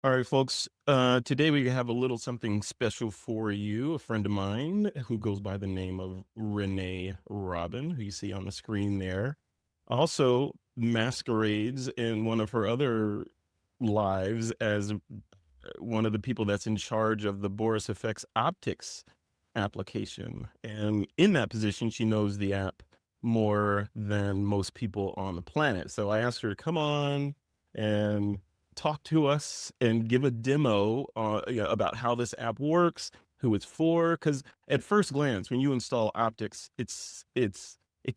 All right, folks. Today we have a little something special for you. A friend of mine who goes by the name of Renee Robyn, who you see on the screen there, also masquerades in one of her other lives as one of the people that's in charge of the Boris FX Optics application. And in that position, she knows the app more than most people on the planet. So I asked her to come on and talk to us and give a demo about how this app works, who it's for. Because at first glance, when you install optics, it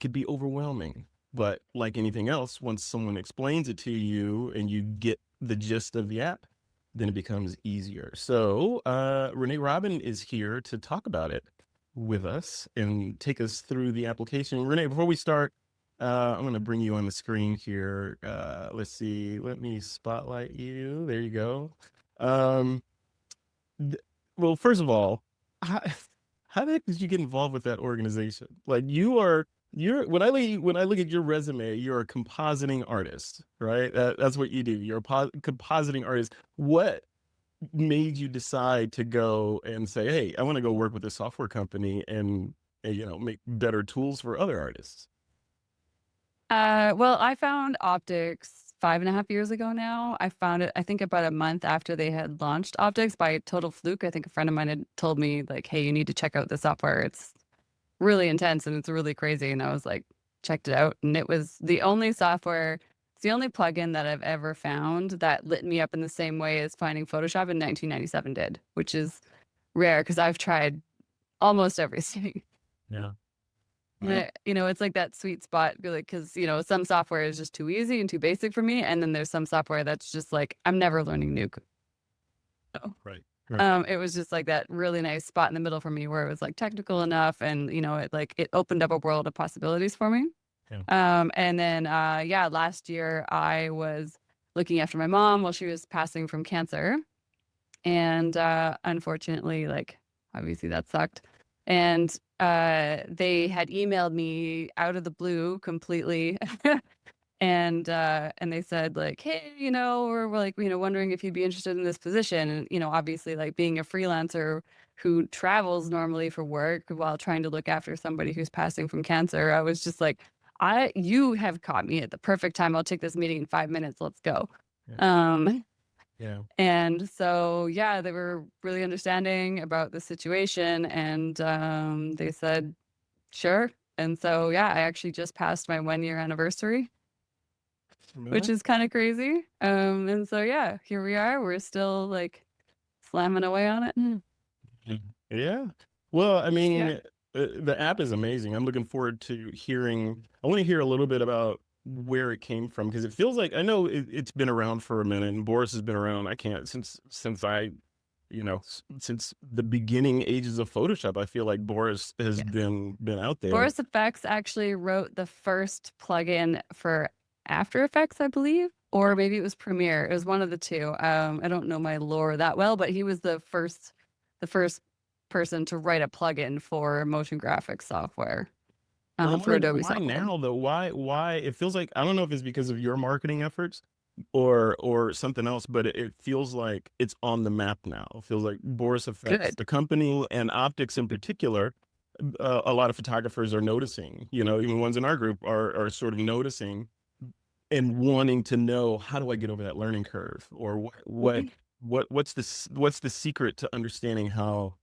could be overwhelming. But like anything else, once someone explains it to you and you get the gist of the app, then it becomes easier. So Renee Robyn is here to talk about it with us and take us through the application. Renee, before we start, I'm going to bring you on the screen here. Let's see. Let me spotlight you. There you go. Well, first of all, how, how the heck did you get involved with that organization? Like you're when I look at your resume, you're a compositing artist, right? That's what you do. You're a compositing artist. What made you decide to go and say, "Hey, I want to go work with a software company and make better tools for other artists"? Well, I found optics 5.5 years ago now. I found it, I think, about a month after they had launched optics by total fluke. I think a friend of mine had told me, like, hey, you need to check out this software. It's really intense and it's really crazy. And I was like, checked it out. And it was the only software, it's the only plugin that I've ever found that lit me up in the same way as finding Photoshop in 1997 did, which is rare because I've tried almost everything. Yeah. Wow. It's like that sweet spot, like, because, some software is just too easy and too basic for me. And then there's some software that's just like, I'm never learning new. So, Right. Right. it was just like that really nice spot in the middle for me where it was like technical enough and, it opened up a world of possibilities for me. Yeah. And then, yeah, last year I was looking after my mom while she was passing from cancer. And, unfortunately, like, obviously that sucked. And they had emailed me out of the blue completely. And they said, like, hey, we're like, wondering if you'd be interested in this position. And, obviously, like, being a freelancer who travels normally for work while trying to look after somebody who's passing from cancer, I was just like, you have caught me at the perfect time. I'll take this meeting in 5 minutes. Let's go. Yeah. Um, Yeah. and so, yeah, they were really understanding about the situation, and they said, sure. And so, yeah, I actually just passed my 1 year anniversary, which Really? is kind of crazy. And so, yeah, here we are. We're still like slamming away on it. Yeah. Well, I Yeah. mean, the app is amazing. I'm looking forward to hearing. I want to hear a little bit about where it came from because it feels like I know it's been around for a minute, and Boris has been around. I can't since I, since the beginning ages of Photoshop. I feel like Boris has Yes. been out there. Boris FX actually wrote the first plugin for After Effects, I believe, or maybe it was Premiere. It was one of the two. I don't know my lore that well, but he was the first person to write a plugin for motion graphics software, Well, I'm for wondering Adobe why software. now though. Why it feels like I don't know if it's because of your marketing efforts or something else, but it feels like it's on the map now. It feels like Boris Effects, Good. the company, and optics in particular. A lot of photographers are noticing. Even ones in our group are sort of noticing and wanting to know how do I get over that learning curve, or what's the secret to understanding how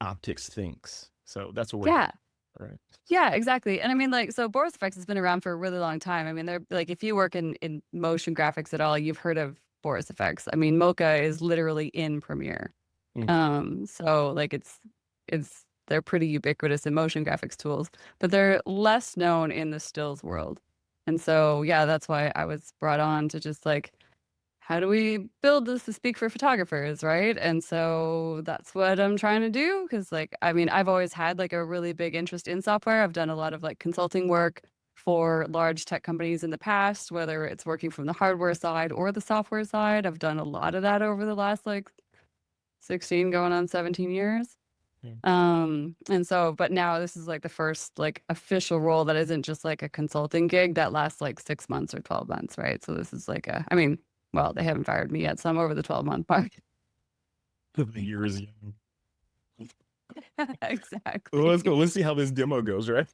optics thinks. So that's what we're here. Yeah. All right. Yeah, exactly. And I mean, like, so Boris FX has been around for a really long time. I mean, they're like, if you work in motion graphics at all, you've heard of Boris FX. I mean, Mocha is literally in Premiere. Mm. So like they're pretty ubiquitous in motion graphics tools, but they're less known in the stills world. And so, yeah, that's why I was brought on to just like, how do we build this to speak for photographers, right? And so that's what I'm trying to do. Cause like, I mean, I've always had like a really big interest in software. I've done a lot of like consulting work for large tech companies in the past, whether it's working from the hardware side or the software side. I've done a lot of that over the last like 16 going on 17 years. Yeah. And so, but now this is like the first like official role that isn't just like a consulting gig that lasts like 6 months or 12 months, right? So this is like I mean, Well, they haven't fired me yet, so I'm over the 12-month mark. The year is young. Exactly. Well, let's go. Let's see how this demo goes, right?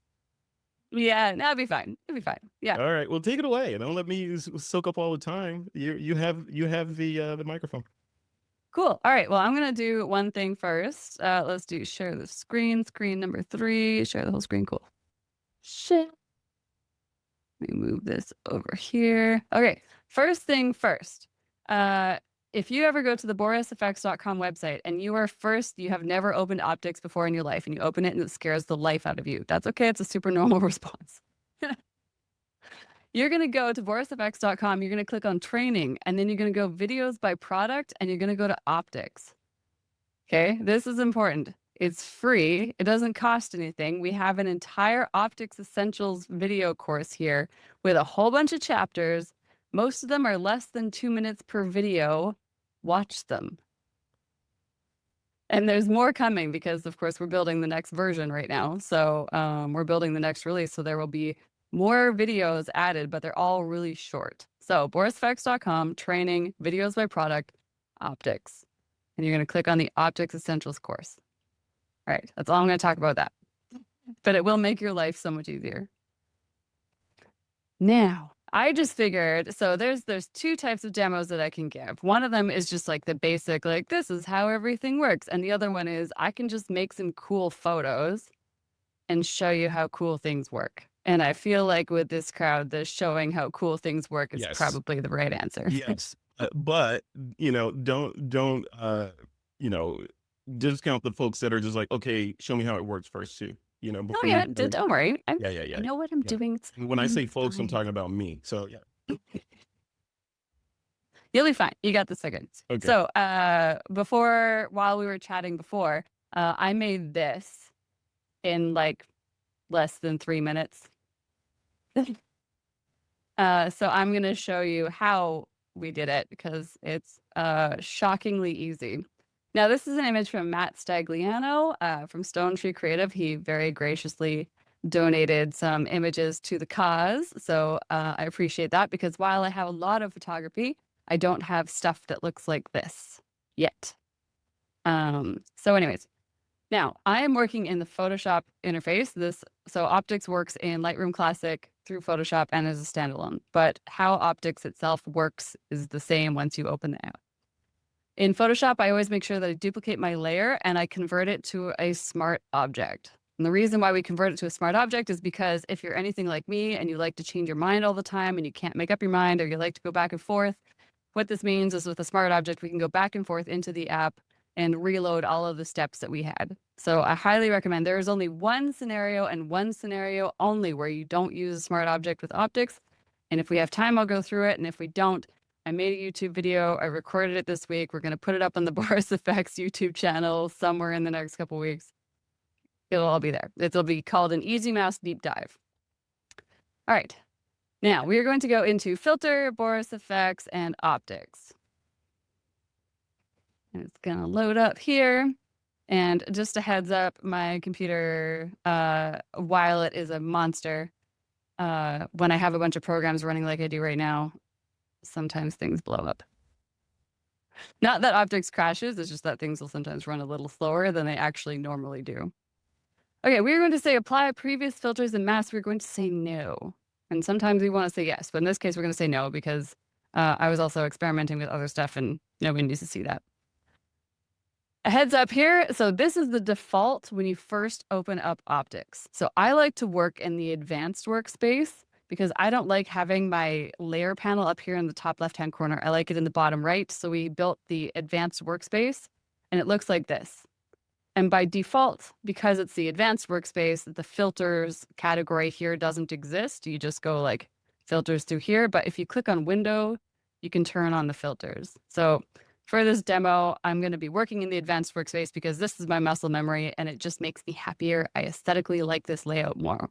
Yeah, that'll be fine. It'll be fine. Yeah. All right. Well, take it away. Don't let me soak up all the time. You have the microphone. Cool. All right. Well, I'm going to do one thing first. Let's do share the screen, screen number 3, share the whole screen. Cool. Share. Let me move this over here. Okay. First thing first. If you ever go to the borisfx.com website and you have never opened optics before in your life and you open it and it scares the life out of you, that's okay. It's a super normal response. You're going to go to borisfx.com. You're going to click on training, and then you're going to go videos by product, and you're going to go to optics. Okay, this is important. It's free. It doesn't cost anything. We have an entire optics essentials video course here with a whole bunch of chapters. Most of them are less than 2 minutes per video. Watch them. And there's more coming because, of course, we're building the next version right now. So we're building the next release. So there will be more videos added, but they're all really short. So borisfx.com, training, videos by product, optics. And you're going to click on the Optics Essentials course. All right, that's all I'm going to talk about that. But it will make your life so much easier. Now, I just figured, so there's 2 types of demos that I can give. One of them is just like the basic, like this is how everything works. And the other one is I can just make some cool photos and show you how cool things work. And I feel like with this crowd, the showing how cool things work is probably the right answer. Yes. But, don't discount the folks that are just like, okay, show me how it works first too. Oh, yeah, don't worry. I know what I'm doing. And when I say folks, I'm talking about me. So, yeah. You'll be fine. You got this again. Okay. So, while we were chatting before, I made this in like less than 3 minutes. So I'm going to show you how we did it because it's shockingly easy. Now, this is an image from Matt Stagliano from Stone Tree Creative. He very graciously donated some images to the cause. So I appreciate that because while I have a lot of photography, I don't have stuff that looks like this yet. So anyways, now I am working in the Photoshop interface. So Optics works in Lightroom Classic through Photoshop and as a standalone, but how Optics itself works is the same once you open the app. In Photoshop, I always make sure that I duplicate my layer and I convert it to a smart object. And the reason why we convert it to a smart object is because if you're anything like me and you like to change your mind all the time and you can't make up your mind or you like to go back and forth, what this means is with a smart object, we can go back and forth into the app and reload all of the steps that we had. So I highly recommend. There is only one scenario and one scenario only where you don't use a smart object with optics. And if we have time, I'll go through it. And if we don't, I made a YouTube video. I recorded it this week. We're going to put it up on the Boris FX YouTube channel somewhere in the next couple weeks. It'll all be there. It'll be called an Easy Mouse Deep Dive. All right. Now we are going to go into Filter, Boris FX, and Optics. And it's going to load up here. And just a heads up, my computer, while it is a monster, when I have a bunch of programs running like I do right now, sometimes things blow up. Not that Optics crashes, it's just that things will sometimes run a little slower than they actually normally do. Okay, we're going to say apply previous filters and masks. We're going to say no. And sometimes we want to say yes, but in this case, we're going to say no because I was also experimenting with other stuff and nobody needs to see that. A heads up here. So this is the default when you first open up Optics. So I like to work in the advanced workspace because I don't like having my layer panel up here in the top left-hand corner. I like it in the bottom right. So we built the advanced workspace and it looks like this. And by default, because it's the advanced workspace, the filters category here doesn't exist. You just go like filters through here. But if you click on window, you can turn on the filters. So for this demo, I'm going to be working in the advanced workspace because this is my muscle memory and it just makes me happier. I aesthetically like this layout more.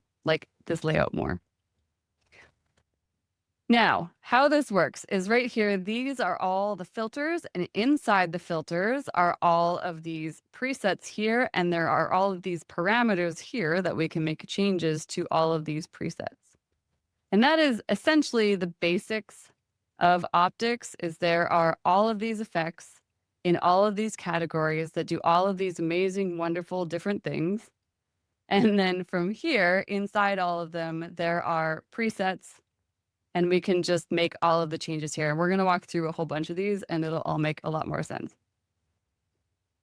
Now, how this works is right here. These are all the filters, and inside the filters are all of these presets here, and there are all of these parameters here that we can make changes to all of these presets. And that is essentially the basics of optics is there are all of these effects in all of these categories that do all of these amazing, wonderful, different things. And then from here, inside all of them, there are presets, and we can just make all of the changes here. And we're going to walk through a whole bunch of these, and it'll all make a lot more sense.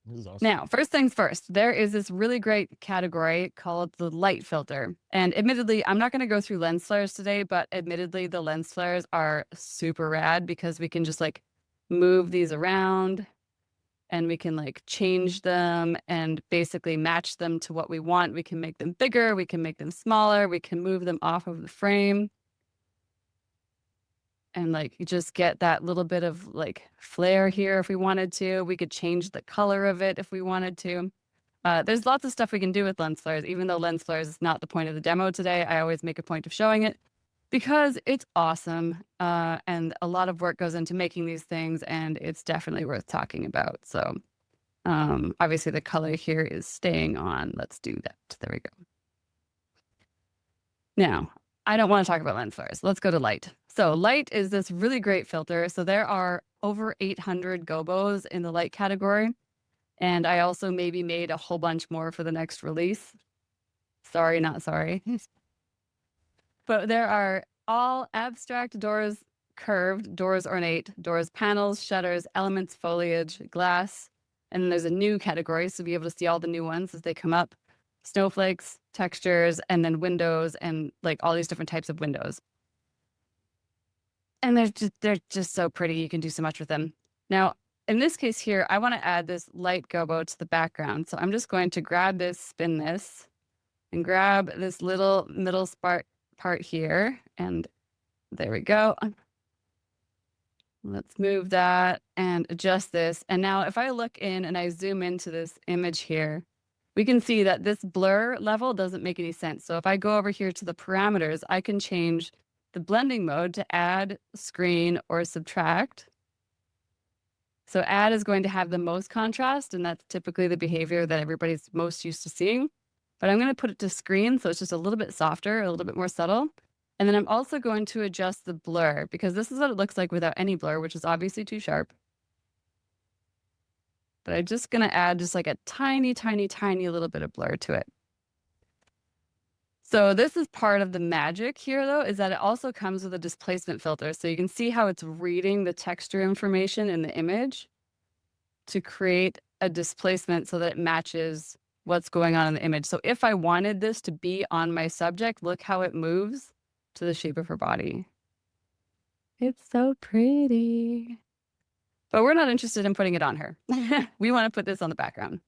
This is awesome. Now, first things first, there is this really great category called the light filter. And admittedly, I'm not going to go through lens flares today, but admittedly, the lens flares are super rad because we can just like move these around and we can like change them and basically match them to what we want. We can make them bigger, we can make them smaller, we can move them off of the frame. And like you just get that little bit of like flare here if we wanted to. We could change the color of it if we wanted to. There's lots of stuff we can do with lens flares, even though lens flares is not the point of the demo today. I always make a point of showing it because it's awesome. And a lot of work goes into making these things, and it's definitely worth talking about. So obviously the color here is staying on. Let's do that. There we go. Now, I don't want to talk about lens flares. Let's go to light. So light is this really great filter. So there are over 800 gobos in the light category. And I also maybe made a whole bunch more for the next release. Sorry, not sorry. But there are all abstract, doors curved, doors ornate, doors panels, shutters, elements, foliage, glass. And then there's a new category, so be able to see all the new ones as they come up. Snowflakes, textures, and then windows, and like all these different types of windows. And they're just so pretty. You can do so much with them. Now, in this case here, I want to add this light gobo to the background. So I'm just going to grab this, spin this, and grab this little middle part here. And there we go. Let's move that and adjust this. And now if I look in and I zoom into this image here, we can see that this blur level doesn't make any sense. So if I go over here to the parameters, I can change the blending mode to add, screen, or subtract. So add is going to have the most contrast, and that's typically the behavior that everybody's most used to seeing. But I'm going to put it to screen, so it's just a little bit softer, a little bit more subtle. And then I'm also going to adjust the blur, because this is what it looks like without any blur, which is obviously too sharp. But I'm just going to add just like a tiny, tiny, tiny little bit of blur to it. So this is part of the magic here, though, is that it also comes with a displacement filter. So you can see how it's reading the texture information in the image to create a displacement so that it matches what's going on in the image. So if I wanted this to be on my subject, look how it moves to the shape of her body. It's so pretty. But we're not interested in putting it on her. We want to put this on the background.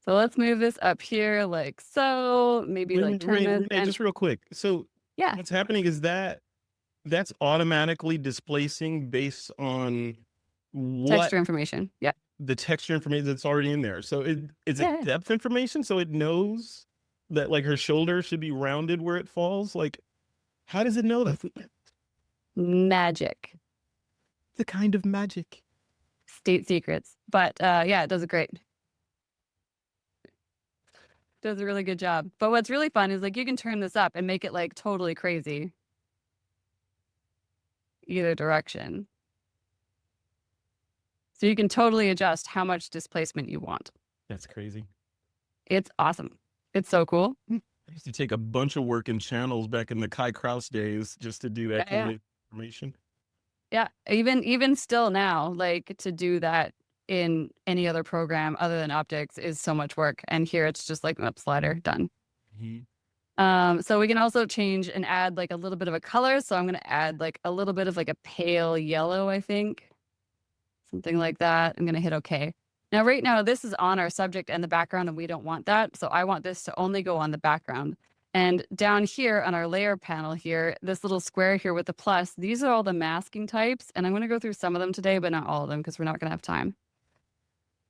So let's move this up here like so. Maybe like turn this. Renee, just real quick. So yeah, what's happening is that's automatically displacing based on what texture information. Yeah. the texture information that's already in there. So is it depth information? So it knows that like her shoulder should be rounded where it falls. Like, how does it know that? Magic. The kind of magic. State secrets. But yeah, it does a great. Does a really good job. But what's really fun is like you can turn this up and make it like totally crazy. Either direction. So you can totally adjust how much displacement you want. That's crazy. It's awesome. It's so cool. I used to take a bunch of work in channels back in the Kai Kraus days just to do that kind of information. Yeah, even still now, like to do that in any other program other than optics is so much work. And here it's just like an up slider, done. Mm-hmm. So we can also change and add like a little bit of a color. So I'm going to add like a little bit of like a pale yellow, I think. Something like that. I'm going to hit OK. Now, right now, this is on our subject and the background, and we don't want that. So I want this to only go on the background. And down here on our layer panel here, this little square here with the plus, these are all the masking types. And I'm going to go through some of them today, but not all of them because we're not going to have time.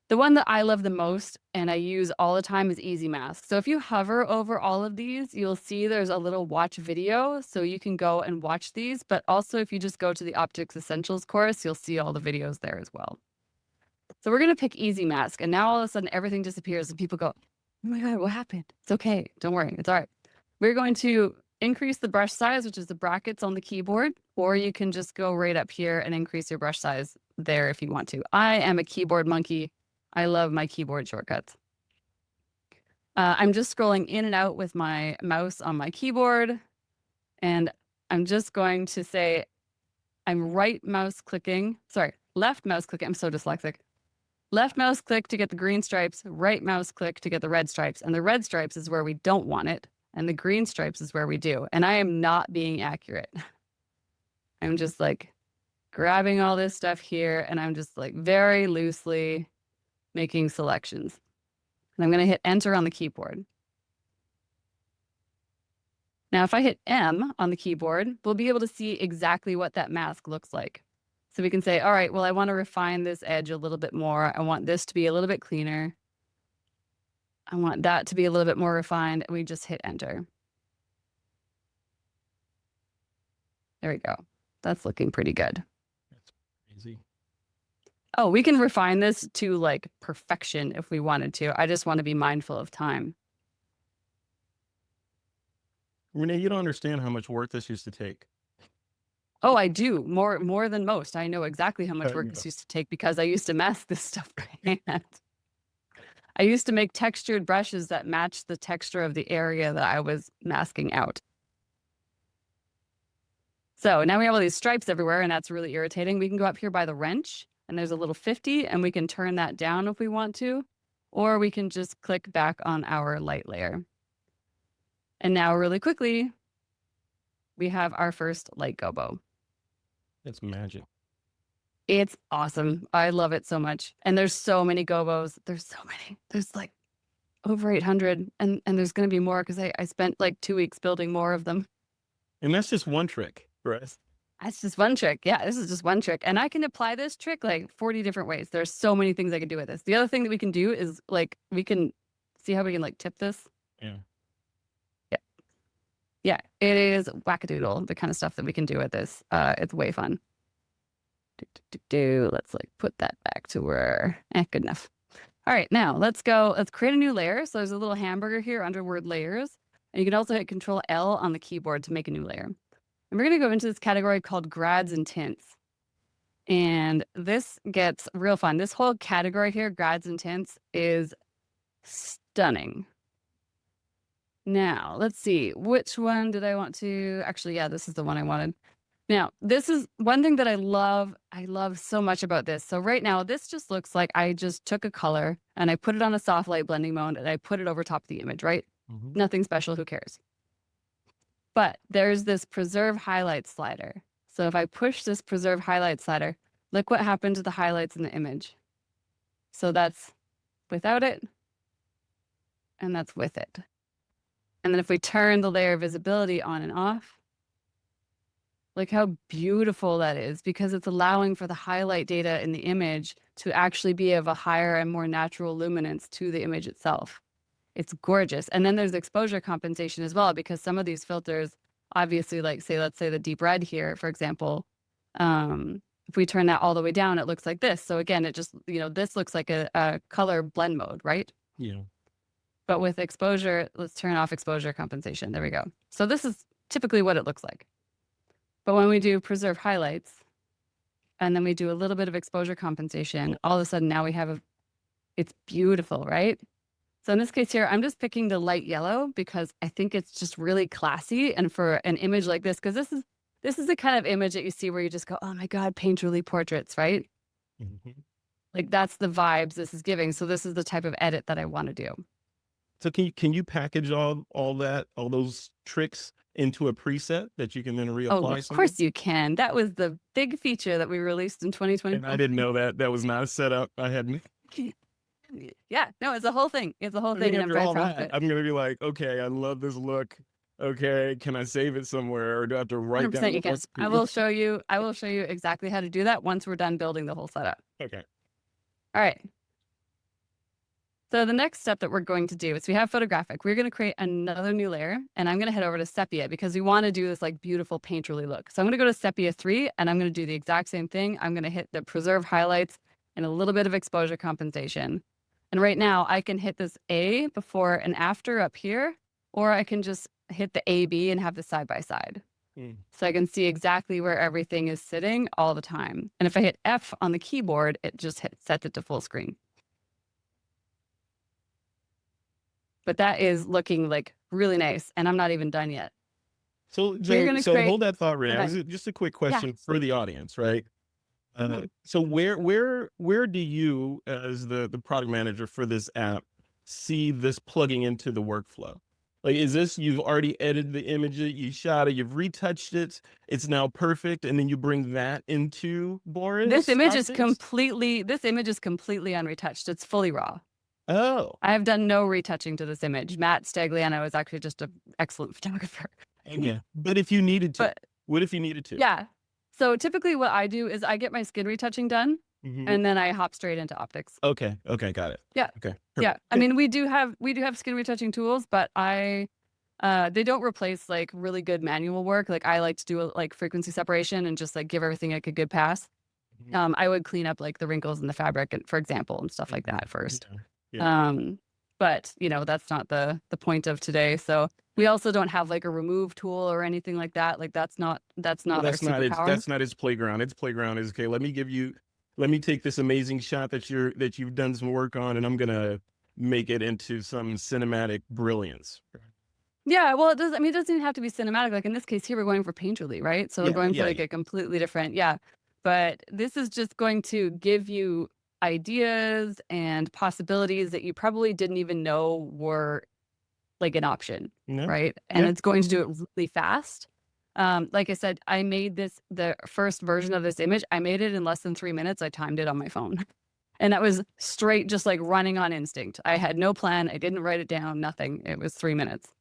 The one that I love the most and I use all the time is Easy Mask. So if you hover over all of these, you'll see there's a little watch video. So you can go and watch these. But also if you just go to the Optics Essentials course, you'll see all the videos there as well. So we're going to pick Easy Mask. And now all of a sudden everything disappears and people go, oh my God, what happened? It's okay. Don't worry. It's all right. We're going to increase the brush size, which is the brackets on the keyboard, or you can just go right up here and increase your brush size there if you want to. I am a keyboard monkey. I love my keyboard shortcuts. I'm just scrolling in and out with my mouse on my keyboard, and I'm just going to say I'm left mouse clicking. I'm so dyslexic. Left mouse click to get the green stripes, right mouse click to get the red stripes. And the red stripes is where we don't want it, and the green stripes is where we do. And I am not being accurate. I'm just like grabbing all this stuff here, and I'm just like very loosely making selections. And I'm going to hit enter on the keyboard. Now, if I hit M on the keyboard, we'll be able to see exactly what that mask looks like. So we can say, all right, well, I want to refine this edge a little bit more. I want this to be a little bit cleaner. I want that to be a little bit more refined. And we just hit enter. There we go. That's looking pretty good. That's crazy. Oh, we can refine this to like perfection if we wanted to. I just want to be mindful of time. Renee, you don't understand how much work this used to take. Oh, I do. More than most. I know exactly how much I work know. this used to take because I used to mask this stuff by hand. I used to make textured brushes that matched the texture of the area that I was masking out. So now we have all these stripes everywhere, and that's really irritating. We can go up here by the wrench, and there's a little 50, and we can turn that down if we want to, or we can just click back on our light layer. And now really quickly, we have our first light gobo. It's magic. It's awesome. I love it so much. And there's so many gobos. There's so many. There's like over 800, and there's going to be more because I spent like 2 weeks building more of them. And that's just one trick, right? That's just one trick. Yeah, this is just one trick. And I can apply this trick like 40 different ways. There's so many things I can do with this. The other thing that we can do is like, we can see how we can like tip this. Yeah. Yeah, it is wackadoodle, the kind of stuff that we can do with this. It's way fun. Let's like put that back to where, good enough. All right, now let's create a new layer. So there's a little hamburger here under word layers. And you can also hit Control L on the keyboard to make a new layer. And we're gonna go into this category called grads and tints. And this gets real fun. This whole category here, grads and tints, is stunning. Now, let's see, which one did I want to, actually, yeah, this is the one I wanted. Now, this is one thing that I love so much about this. So right now, this just looks like I just took a color and I put it on a soft light blending mode and I put it over top of the image, right? Mm-hmm. Nothing special, who cares? But there's this preserve highlight slider. So if I push this preserve highlight slider, look what happened to the highlights in the image. So that's without it, and that's with it. And then if we turn the layer visibility on and off, look how beautiful that is, because it's allowing for the highlight data in the image to actually be of a higher and more natural luminance to the image itself. It's gorgeous. And then there's exposure compensation as well, because some of these filters, obviously, like let's say the deep red here, for example, if we turn that all the way down, it looks like this. So again, it just, this looks like a color blend mode, right? Yeah. But with exposure, let's turn off exposure compensation. There we go. So this is typically what it looks like. But when we do preserve highlights, and then we do a little bit of exposure compensation, all of a sudden now we have it's beautiful, right? So in this case here, I'm just picking the light yellow because I think it's just really classy. And for an image like this, because this is the kind of image that you see where you just go, oh my God, painterly portraits, right? Mm-hmm. Like that's the vibes this is giving. So this is the type of edit that I want to do. So can you package all those tricks into a preset that you can then reapply? Oh, of course you can. That was the big feature that we released in 2020. And I didn't know that. That was not a setup. I hadn't. Yeah, no, it's a whole thing. It's a whole thing. And I'm very proud of it. I'm gonna be like, okay, I love this look. Okay, can I save it somewhere, or do I have to write down? You can. I will show you exactly how to do that once we're done building the whole setup. Okay. All right. So the next step that we're going to do is we have photographic. We're going to create another new layer, and I'm going to head over to sepia because we want to do this like beautiful painterly look. So I'm going to go to sepia 3, and I'm going to do the exact same thing. I'm going to hit the preserve highlights and a little bit of exposure compensation. And right now I can hit this A before and after up here, or I can just hit the A/B and have the side by side. Mm. So I can see exactly where everything is sitting all the time. And if I hit F on the keyboard, it just sets it to full screen. But that is looking like really nice, and I'm not even done yet. So, We're gonna so create. hold that thought, Renee. Okay. Just a quick Yeah. question for the audience, right? So where do you, as the product manager for this app, see this plugging into the workflow? Like, is this you've already edited the image, you shot it, you've retouched it, it's now perfect, and then you bring that into This Boris image is Optics? completely unretouched. It's fully raw. Oh, I have done no retouching to this image. Matt Stagliano is actually just an excellent photographer. yeah. But if you needed to, But what if you needed to? yeah. So typically what I do is I get my skin retouching done Mhm. and then I hop straight into optics. Okay, okay, got it. Yeah. Okay, Yeah. perfect. I mean, we do have skin retouching tools, but they don't replace like really good manual work. Like I like to do like frequency separation and just like give everything like a good pass. Mhm. I would clean up like the wrinkles in the fabric, and, for example, and stuff like Mhm. that first. Yeah, yeah. But that's not the point of today. So we also don't have like a remove tool or anything like that. Like that's not Well, our superpower. that's not his playground. Its playground is, okay, let me take this amazing shot that you've done some work on, and I'm gonna make it into some cinematic brilliance. Yeah, well, it doesn't even have to be cinematic. Like in this case here, we're going for painterly, right? So we're Yeah, going for yeah, like yeah. a completely different, yeah. But this is just going to give you ideas and possibilities that you probably didn't even know were like an option, No? right? And Yeah. it's going to do it really fast. Like I said, I made the first version of this image. I made it in less than 3 minutes. I timed it on my phone. And that was straight, just like running on instinct. I had no plan. I didn't write it down, nothing. It was 3 minutes.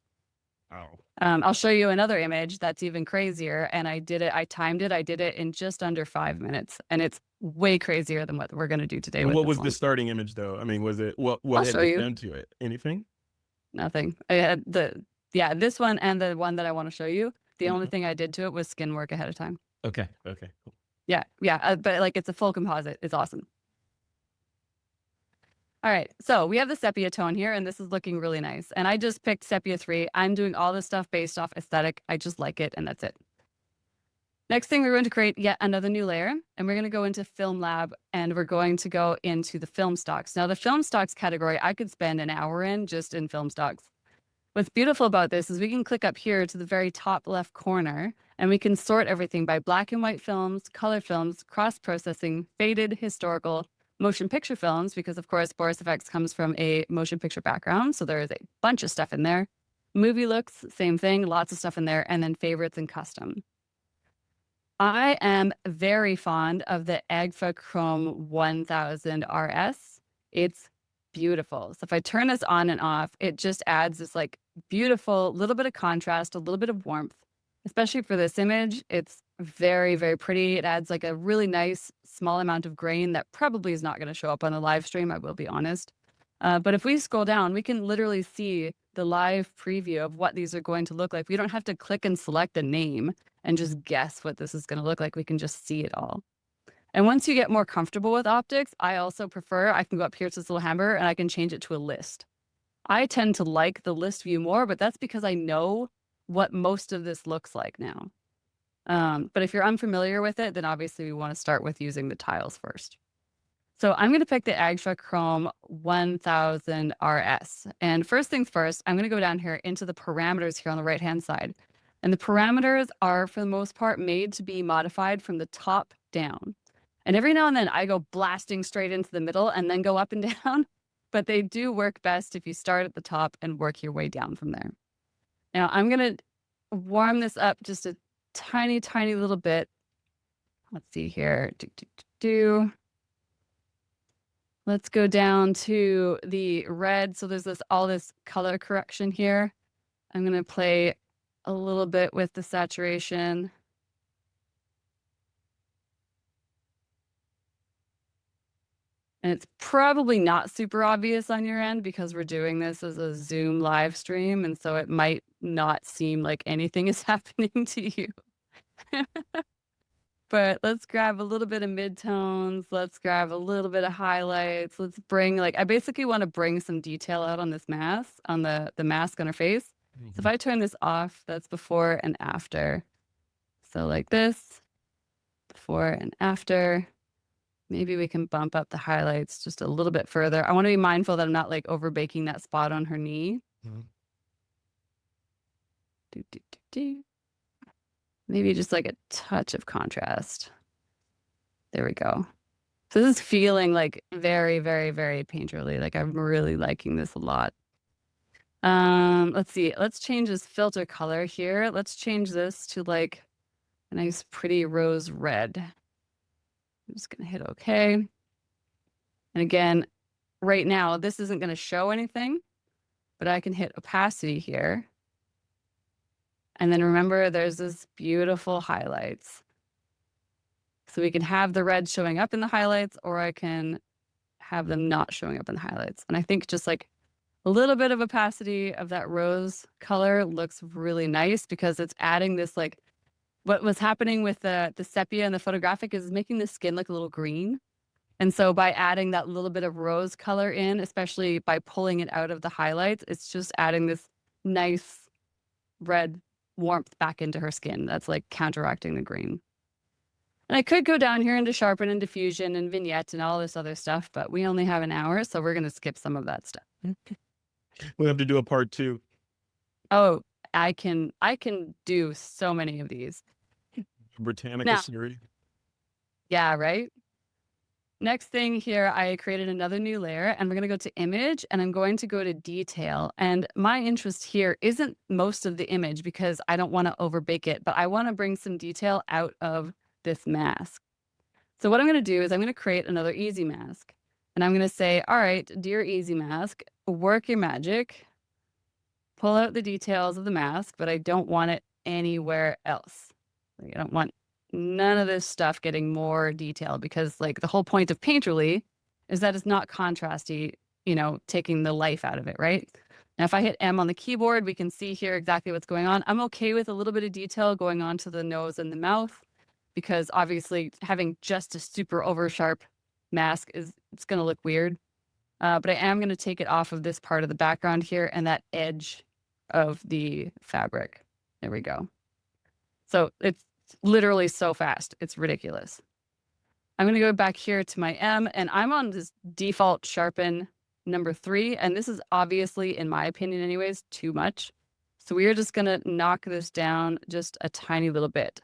Oh. I'll show you another image that's even crazier. And I timed it. I did it in just under 5 minutes. And it's way crazier than what we're going to do today And with what this was the one. starting image though? I mean, was it what I'll had show been you. done to it? Anything? Nothing. I had this one and the one that I want to show you. The only Mhm. thing I did to it was skin work ahead of time. Okay, okay, cool. Yeah, yeah. But like it's a full composite. It's awesome. All right, so we have the sepia tone here, and this is looking really nice. And I just picked sepia 3. I'm doing all this stuff based off aesthetic. I just like it, and that's it. Next thing, we're going to create yet another new layer, and we're going to go into Film Lab, and we're going to go into the film stocks. Now, the film stocks category, I could spend an hour in just in film stocks. What's beautiful about this is we can click up here to the very top left corner, and we can sort everything by black and white films, color films, cross-processing, faded, historical, motion picture films, because of course Boris FX comes from a motion picture background, so there is a bunch of stuff in there. Movie looks, same thing, lots of stuff in there, and then favorites and custom. I am very fond of the Agfa Chrome 1000 RS. It's beautiful. So if I turn this on and off, it just adds this like beautiful little bit of contrast, a little bit of warmth, especially for this image. It's very, very pretty. It adds like a really nice small amount of grain that probably is not going to show up on the live stream, I will be honest. But if we scroll down, we can literally see the live preview of what these are going to look like. We don't have to click and select a name and just guess what this is going to look like. We can just see it all. And once you get more comfortable with optics, I also prefer, I can go up here to this little hamburger and I can change it to a list. I tend to like the list view more, but that's because I know what most of this looks like now. But if you're unfamiliar with it, then obviously we want to start with using the tiles first. So I'm going to pick the Agfa Chrome 1000 RS. And first things first, I'm going to go down here into the parameters here on the right-hand side. And the parameters are, for the most part, made to be modified from the top down. And every now and then I go blasting straight into the middle and then go up and down, but they do work best if you start at the top and work your way down from there. Now I'm going to warm this up just a tiny, tiny little bit. Let's see here. Let's go down to the red. So there's all this color correction here. I'm going to play a little bit with the saturation. And it's probably not super obvious on your end because we're doing this as a Zoom live stream. And so it might not seem like anything is happening to you. But let's grab a little bit of midtones. Let's grab a little bit of highlights. Let's bring I basically want to bring some detail out on this mask, on the mask on her face. So if I turn this off, that's before and after. So like this, before and after. Maybe we can bump up the highlights just a little bit further. I want to be mindful that I'm not like over baking that spot on her knee. Do, do, do, do. Maybe just like a touch of contrast. There we go. So this is feeling like very, very, very painterly. Like I'm really liking this a lot. Let's see. Let's change this filter color here. Let's change this to like a nice pretty rose red. I'm just gonna hit OK. And again, right now, this isn't gonna show anything, but I can hit opacity here. And then remember, there's this beautiful highlights. So we can have the red showing up in the highlights, or I can have them not showing up in the highlights. And I think just like a little bit of opacity of that rose color looks really nice because it's adding this like what was happening with the sepia and the photographic is making the skin look a little green. And so by adding that little bit of rose color in, especially by pulling it out of the highlights, it's just adding this nice red warmth back into her skin that's like counteracting the green. And I could go down here into sharpen and diffusion and vignette and all this other stuff, but we only have an hour, so we're going to skip some of that stuff. We'll have to do a part 2. Oh, I can do so many of these. Britannica Now, series. Yeah, right? Next thing here, I created another new layer and we're going to go to image and I'm going to go to detail. And my interest here isn't most of the image because I don't want to overbake it, but I want to bring some detail out of this mask. So what I'm going to do is I'm going to create another easy mask and I'm going to say, all right, dear easy mask, work your magic, pull out the details of the mask, but I don't want it anywhere else. Like, I don't want none of this stuff getting more detail because like the whole point of painterly is that it's not contrasty, you know, taking the life out of it, right? Now, if I hit M on the keyboard, we can see here exactly what's going on. I'm okay with a little bit of detail going on to the nose and the mouth because obviously having just a super over sharp mask it's going to look weird. But I am going to take it off of this part of the background here and that edge of the fabric. There we go. So it's literally so fast. It's ridiculous. I'm going to go back here to my M and I'm on this default sharpen number 3. And this is obviously, in my opinion anyways, too much. So we are just going to knock this down just a tiny little bit.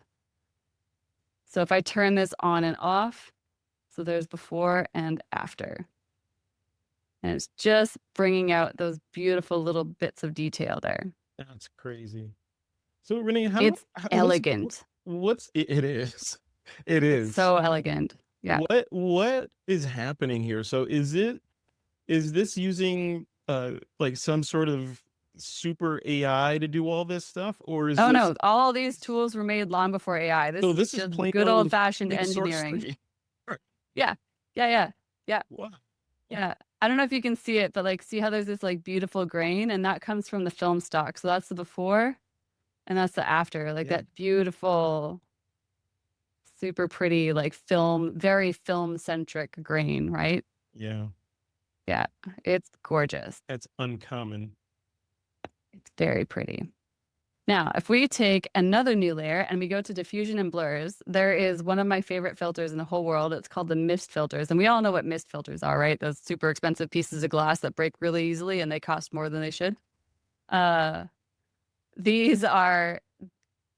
So if I turn this on and off, so there's before and after. And it's just bringing out those beautiful little bits of detail there. That's crazy. So Renee, It's elegant. It is. It is. It's so elegant. Yeah. What is happening here? So is this using like some sort of super AI to do all this stuff, or is no, all these tools were made long before AI. This is just good old fashioned engineering. Yeah. Wow. Yeah. I don't know if you can see it, but like see how there's this like beautiful grain and that comes from the film stock. So that's the before and that's the after, like that beautiful, super pretty, like very film centric grain, right? Yeah. Yeah. It's gorgeous. That's uncommon. It's very pretty. Now, if we take another new layer and we go to diffusion and blurs, there is one of my favorite filters in the whole world. It's called the mist filters. And we all know what mist filters are, right? Those super expensive pieces of glass that break really easily and they cost more than they should. These are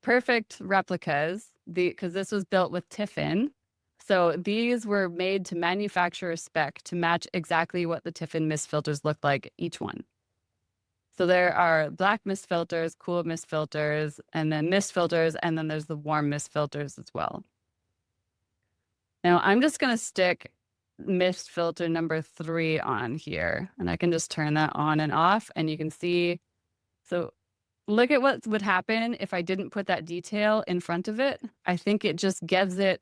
perfect replicas because this was built with Tiffin. So these were made to manufacture a spec to match exactly what the Tiffin mist filters look like, each one. So there are black mist filters, cool mist filters, and then mist filters, and then there's the warm mist filters as well. Now I'm just going to stick mist filter number 3 on here, and I can just turn that on and off, and you can see. So look at what would happen if I didn't put that detail in front of it. I think it just gives it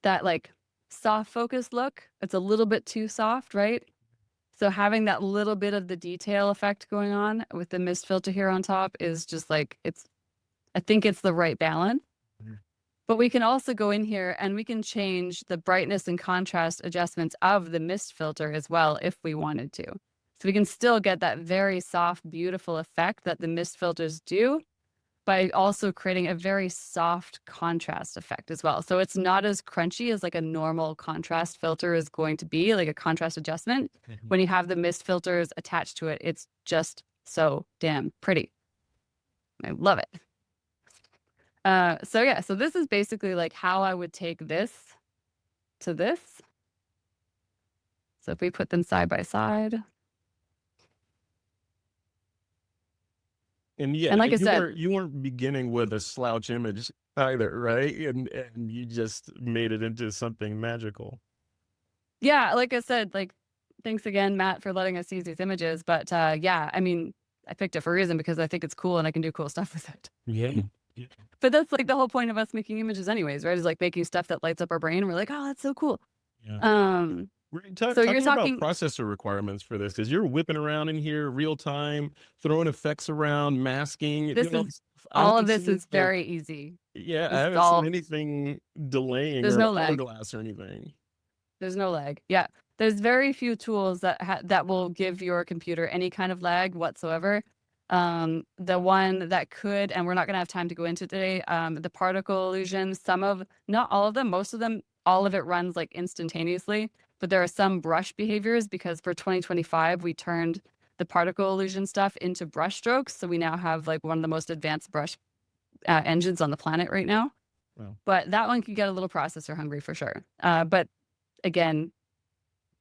that like soft focus look. It's a little bit too soft, right? So having that little bit of the detail effect going on with the mist filter here on top is just like, I think it's the right balance. Mm-hmm. But we can also go in here and we can change the brightness and contrast adjustments of the mist filter as well if we wanted to. So So we can still get that very soft, beautiful effect that the mist filters do, by also creating a very soft contrast effect as well. So it's not as crunchy as like a normal contrast filter is going to be, like a contrast adjustment. When you have the mist filters attached to it, it's just so damn pretty. I love it. So yeah, so this is basically like how I would take this to this. So if we put them side by side. And yeah, And like I you said, weren't beginning with a slouch image either, right? And you just made it into something magical. yeah, like I said, like thanks again, Matt, for letting us use these images. But yeah, I mean, I picked it for a reason because I think it's cool and I can do cool stuff with it. Yeah. Yeah. But that's like the whole point of us making images anyways, right? Is like making stuff that lights up our brain. And we're like, oh, that's so cool. Yeah. So you're Talking about talking, processor requirements for this, because you're whipping around in here real time, throwing effects around, masking. this You know, is, I all of haven't this seen is very easy. yeah, I This is haven't seen all, anything delaying there's or no lag. hourglass or anything. There's no lag. Yeah. There's very few tools that will give your computer any kind of lag whatsoever. The one that could, and we're not going to have time to go into today, the particle illusion, not all of them, most of them, all of it runs like instantaneously, but there are some brush behaviors because for 2025, we turned the particle illusion stuff into brush strokes. So we now have like one of the most advanced brush engines on the planet right now. Wow. But that one can get a little processor hungry for sure. But again,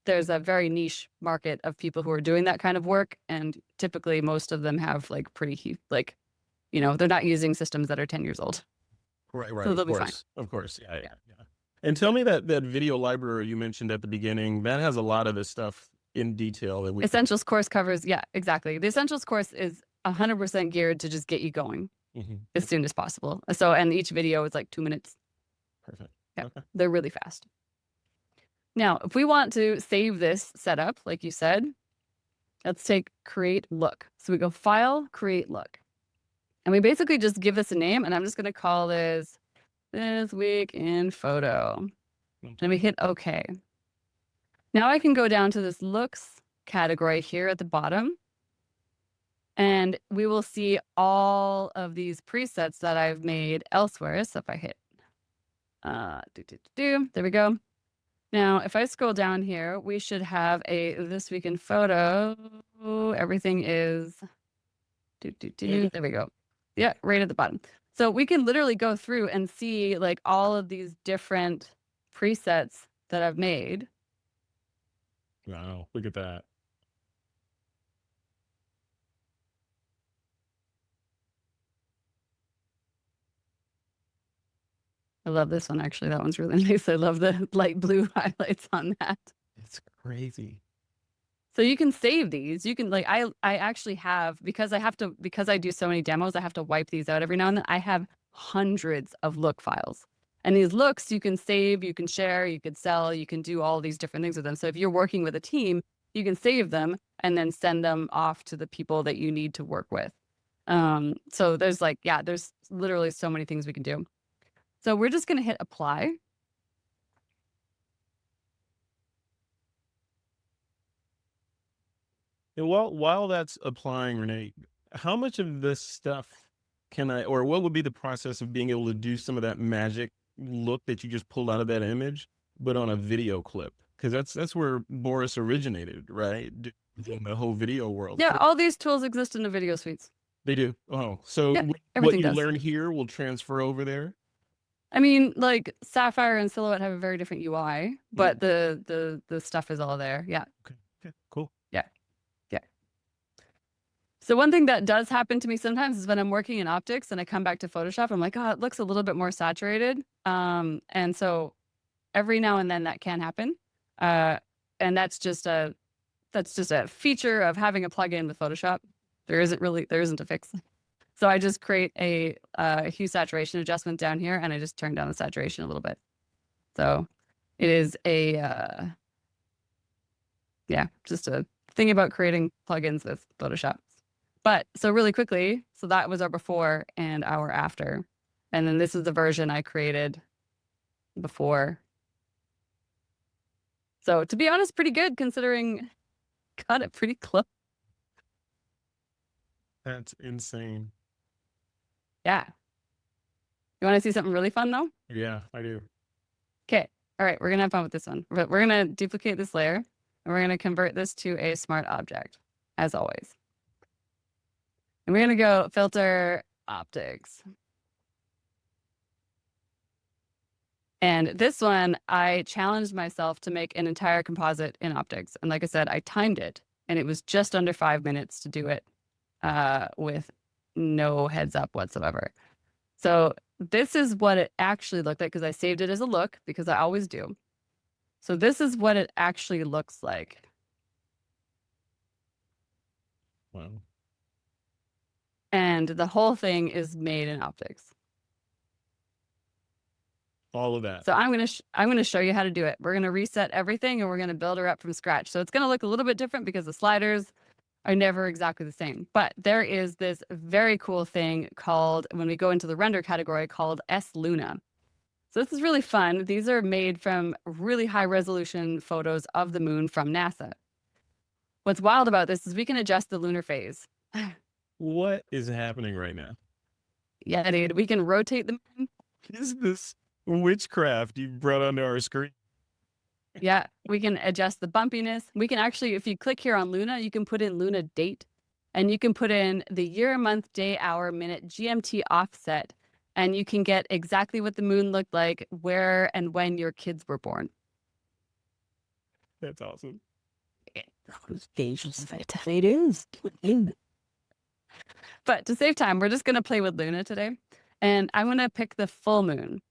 there's a very niche market of people who are doing that kind of work. And typically most of them have like pretty, like, they're not using systems that are 10 years old. Right, So they'll be fine. of course. Yeah. And tell me that video library you mentioned at the beginning, that has a lot of this stuff in detail that we Essentials course covers, yeah, exactly. The Essentials course is 100% geared to just get you going as soon as possible. So, and each video is like 2 minutes. Perfect. Yeah, Okay. they're really fast. Now, if we want to save this setup, like you said, let's take create look. So we go file, create look. And we basically just give this a name, and I'm just going to call this week in photo. And we hit OK. Now I can go down to this looks category here at the bottom, and we will see all of these presets that I've made elsewhere. So if I hit, there we go. Now, if I scroll down here, we should have a this week in photo. Everything is, there we go. Yeah, right at the bottom. So we can literally go through and see like all of these different presets that I've made. Wow, look at that. I love this one, actually. That one's really nice. I love the light blue highlights on that. It's crazy. So you can save these. You can like, I actually have, because I do so many demos, I have to wipe these out every now and then. I have hundreds of look files. And these looks you can save, you can share, you can sell, you can do all these different things with them. So if you're working with a team, you can save them and then send them off to the people that you need to work with. So there's like, yeah, there's literally so many things we can do. So we're just going to hit apply. And while that's applying, Renee, how much of this stuff or what would be the process of being able to do some of that magic look that you just pulled out of that image, but on a video clip? Because that's where Boris originated, right? In the whole video world. Yeah, all these tools exist in the video suites. They do. Oh, so yeah, what you learn here will transfer over there? I mean, like Sapphire and Silhouette have a very different UI, but the stuff is all there. Yeah. Okay, cool. Yeah. So one thing that does happen to me sometimes is when I'm working in optics and I come back to Photoshop, I'm like, oh, it looks a little bit more saturated. And so every now and then that can happen. And that's just a feature of having a plugin with Photoshop. There isn't a fix. So I just create a hue saturation adjustment down here, and I just turn down the saturation a little bit. So it is just a thing about creating plugins with Photoshop. But so really quickly, so that was our before and our after. And then this is the version I created before. So to be honest, pretty good considering got it pretty close. That's insane. Yeah. You want to see something really fun though? Yeah, I do. Okay. All right. We're going to have fun with this one. But we're going to duplicate this layer and we're going to convert this to a smart object as always. And we're going to go filter optics. And this one, I challenged myself to make an entire composite in optics. And like I said, I timed it and it was just under 5 minutes to do it with no heads up whatsoever. So this is what it actually looked like because I saved it as a look because I always do. So this is what it actually looks like. Wow. And the whole thing is made in optics. All of that. So I'm gonna show you how to do it. We're gonna reset everything and we're gonna build her up from scratch. So it's gonna look a little bit different because the sliders are never exactly the same. But there is this very cool thing called, when we go into the render category, called S Luna. So this is really fun. These are made from really high resolution photos of the moon from NASA. What's wild about this is we can adjust the lunar phase. What is happening right now? Yeah, dude, we can rotate the moon. Is this witchcraft you brought onto our screen? Yeah, we can adjust the bumpiness. We can actually, if you click here on Luna, you can put in Luna date and you can put in the year, month, day, hour, minute, GMT offset, and you can get exactly what the moon looked like, where and when your kids were born. That's awesome. It is. But to save time, we're just going to play with Luna today. And I'm going to pick the full moon.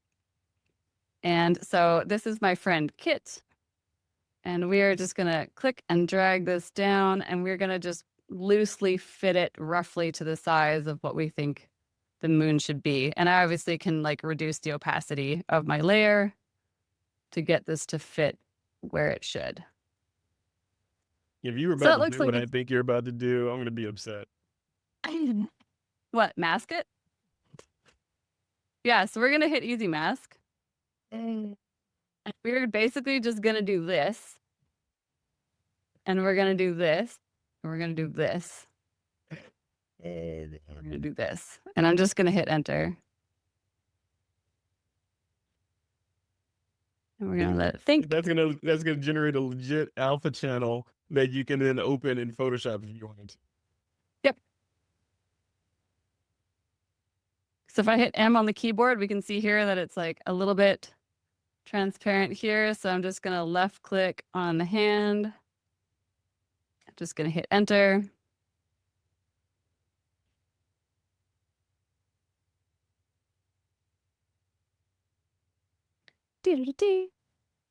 And so this is my friend Kit. And we are just going to click and drag this down. And we're going to just loosely fit it roughly to the size of what we think the moon should be. And I obviously can like reduce the opacity of my layer to get this to fit where it should. If you were about to do what I think you're about to do, I'm going to be upset. What, mask it? Yeah, so we're going to hit easy mask. And we're basically just going to do this. And we're going to do this. And we're going to do this. And we're going to do this. And I'm just going to hit enter. And we're going to let it think. That's gonna generate a legit alpha channel that you can then open in Photoshop if you want. Yep. So if I hit M on the keyboard, we can see here that it's like a little bit transparent here. So I'm just going to left click on the hand. I'm just going to hit enter.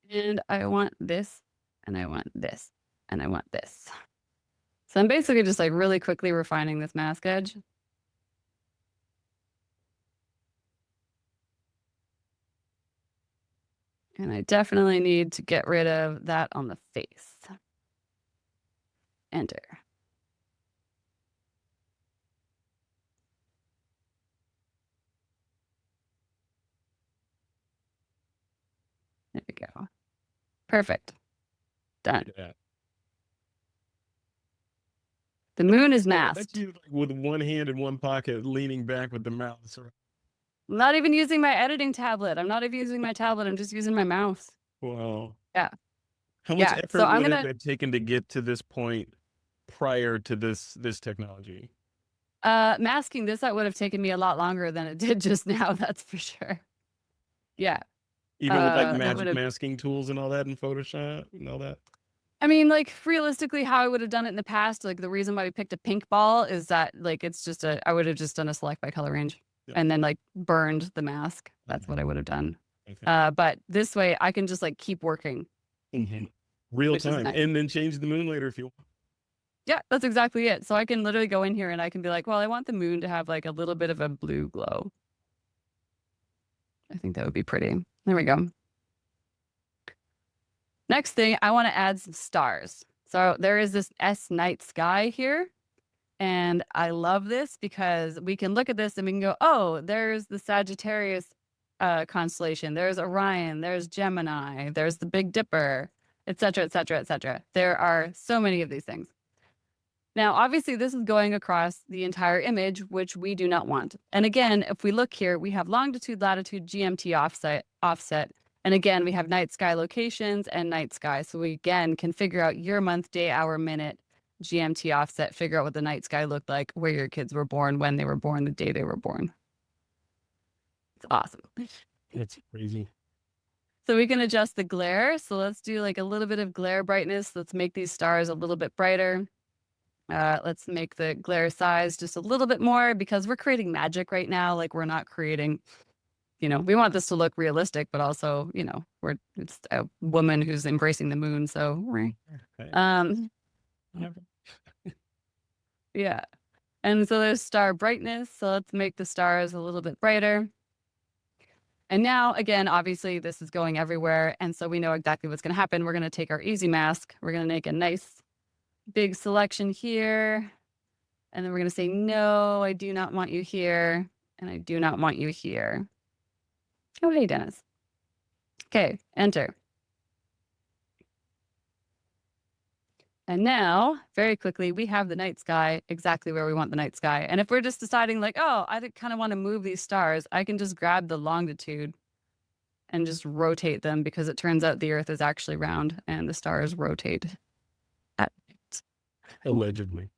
And I want this, and I want this, and I want this. So I'm basically just like really quickly refining this mask edge. And I definitely need to get rid of that on the face. Enter. There we go. Perfect. Done. Yeah. The moon is masked. That's you like with one hand in one pocket, leaning back with the mouse. I'm not even using my editing tablet. I'm not even using my tablet. I'm just using my mouse. Wow. Yeah. How much effort so would it have taken to get to this point prior to this technology? Masking this, that would have taken me a lot longer than it did just now. That's for sure. Yeah. Even with like magic masking tools and all that in Photoshop and all that? I mean, like realistically, how I would have done it in the past, like the reason why we picked a pink ball is that like it's just I would have just done a select by color range and then like burned the mask. That's what I would have done. Okay. But this way I can just like keep working. Real time. Nice. And then change the moon later if you want. Yeah, that's exactly it. So I can literally go in here and I can be like, well, I want the moon to have like a little bit of a blue glow. I think that would be pretty. There we go. Next thing, I want to add some stars. So there is this S night sky here. And I love this because we can look at this and we can go, oh, there's the Sagittarius constellation. There's Orion. There's Gemini. There's the Big Dipper, et cetera, et cetera, et cetera. There are so many of these things. Now, obviously, this is going across the entire image, which we do not want. And again, if we look here, we have longitude, latitude, GMT offset. And again, we have night sky locations and night sky. So we again can figure out your month, day, hour, minute, GMT offset, figure out what the night sky looked like, where your kids were born, when they were born, the day they were born. It's awesome. It's crazy. So we can adjust the glare. So let's do like a little bit of glare brightness. Let's make these stars a little bit brighter. Let's make the glare size just a little bit more because we're creating magic right now. Like we're not creating, we want this to look realistic, but also, it's a woman who's embracing the moon. So, yeah. And so there's star brightness. So let's make the stars a little bit brighter. And now, again, obviously this is going everywhere. And so we know exactly what's going to happen. We're going to take our easy mask. We're going to make a nice big selection here. And then we're going to say, no, I do not want you here. And I do not want you here. Oh, hey, Dennis. Okay, enter. And now, very quickly, we have the night sky exactly where we want the night sky. And if we're just deciding like, oh, I kind of want to move these stars, I can just grab the longitude and just rotate them because it turns out the Earth is actually round and the stars rotate at night. Allegedly.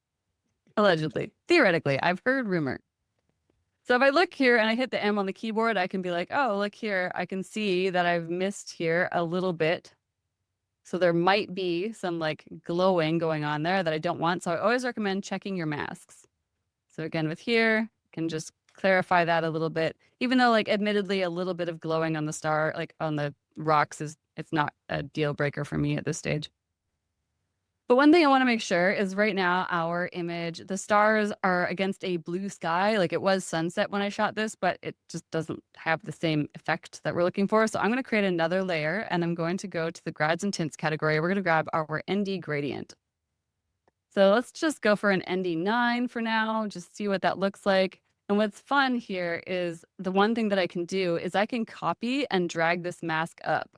Allegedly. Theoretically, I've heard rumor. So if I look here and I hit the M on the keyboard, I can be like, oh, look here. I can see that I've missed here a little bit. So there might be some like glowing going on there that I don't want. So I always recommend checking your masks. So again, with here, can just clarify that a little bit, even though like admittedly a little bit of glowing on the star, like on the rocks it's not a deal breaker for me at this stage. But one thing I want to make sure is right now our image, the stars are against a blue sky. Like it was sunset when I shot this, but it just doesn't have the same effect that we're looking for. So I'm going to create another layer and I'm going to go to the grads and tints category. We're going to grab our ND gradient. So let's just go for an ND9 for now, just see what that looks like. And what's fun here is the one thing that I can do is I can copy and drag this mask up.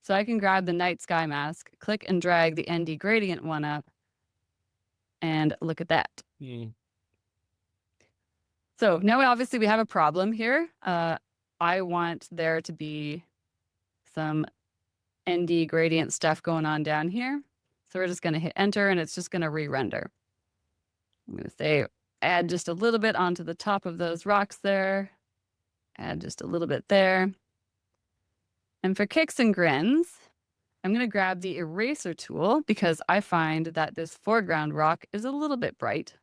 So I can grab the night sky mask, click and drag the ND gradient one up, and look at that. So now obviously we have a problem here. I want there to be some ND gradient stuff going on down here. So we're just going to hit enter and it's just going to re-render. I'm going to say add just a little bit onto the top of those rocks there. Add just a little bit there. And for kicks and grins, I'm going to grab the eraser tool because I find that this foreground rock is a little bit bright.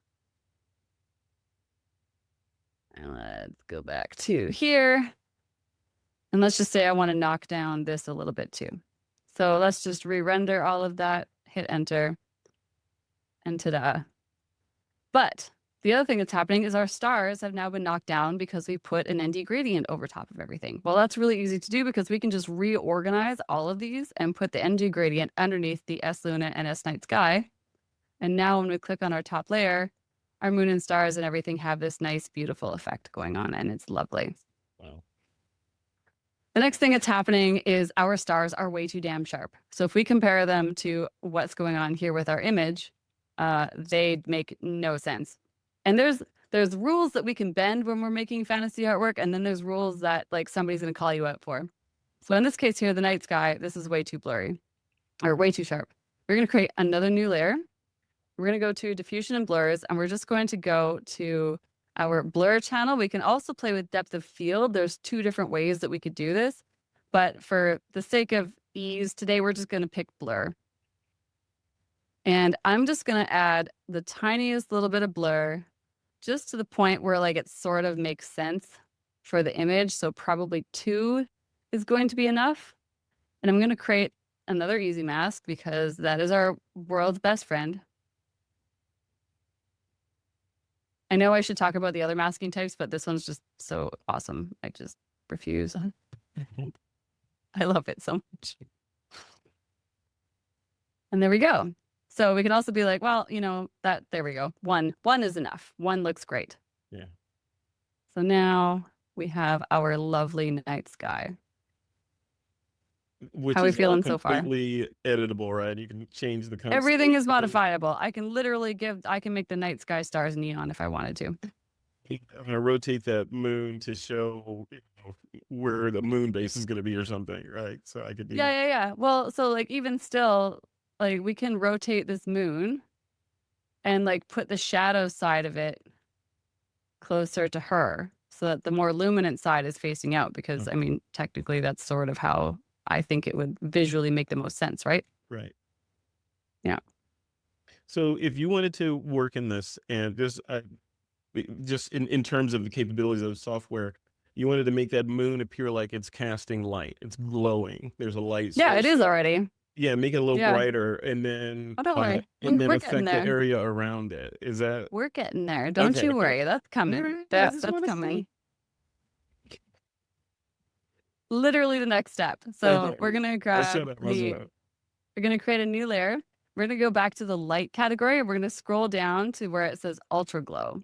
And let's go back to here. And let's just say I want to knock down this a little bit too. So let's just re-render all of that, hit enter, and ta-da. But the other thing that's happening is our stars have now been knocked down because we put an ND gradient over top of everything. Well, that's really easy to do because we can just reorganize all of these and put the ND gradient underneath the S Luna and S Night Sky. And now when we click on our top layer, our moon and stars and everything have this nice, beautiful effect going on, and it's lovely. Wow. The next thing that's happening is our stars are way too damn sharp. So if we compare them to what's going on here with our image, they make no sense. And there's rules that we can bend when we're making fantasy artwork, and then there's rules that like somebody's going to call you out for. So in this case here, the night sky, this is way too blurry or way too sharp. We're going to create another new layer. We're going to go to diffusion and blurs, and we're just going to go to our blur channel. We can also play with depth of field. There's two different ways that we could do this, but for the sake of ease today, we're just going to pick blur. And I'm just going to add the tiniest little bit of blur just to the point where like it sort of makes sense for the image. So probably 2 is going to be enough. And I'm going to create another easy mask because that is our world's best friend. I know I should talk about the other masking types, but this one's just so awesome. I just refuse. I love it so much. And there we go. So we can also be like, well, there we go. One is enough. 1 looks great. Yeah. So now we have our lovely night sky. which How are we is all feeling so far? completely editable, right? You can change the Everything is constellation. modifiable. I can literally I can make the night sky stars neon if I wanted to. I'm gonna rotate that moon to show, where the moon base is gonna be or something, right? So I could do Yeah, that. yeah, yeah. Well, so like even still, like we can rotate this moon and like put the shadow side of it closer to her so that the more luminant side is facing out because I Okay, mean, technically that's sort of how I think it would visually make the most sense, right? right. Yeah. So if you wanted to work in this and just in terms of the capabilities of the software, you wanted to make that moon appear like it's casting light, it's glowing. There's a light Yeah, it source. is already. Yeah, make it a little Yeah. brighter, and then Oh, don't worry. We're getting affect the there. area around it. Is that We're getting there. Don't okay? you Okay. worry. That's All coming. right. I just That's want to coming. see. Literally the next step. So we're gonna I'll shut grab up. I'll shut up. we're gonna create a new layer. We're gonna go back to the light category and we're gonna scroll down to where it says ultra glow.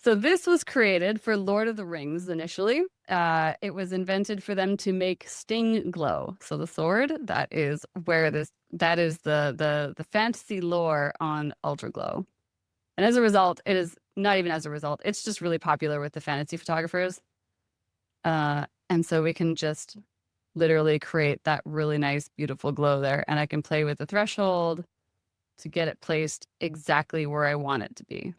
So this was created for Lord of the Rings initially. It was invented for them to make Sting glow. So the sword, that is the fantasy lore on ultra glow. And as a result, it is not even as a result, it's just really popular with the fantasy photographers. And so we can just literally create that really nice, beautiful glow there. And I can play with the threshold to get it placed exactly where I want it to be.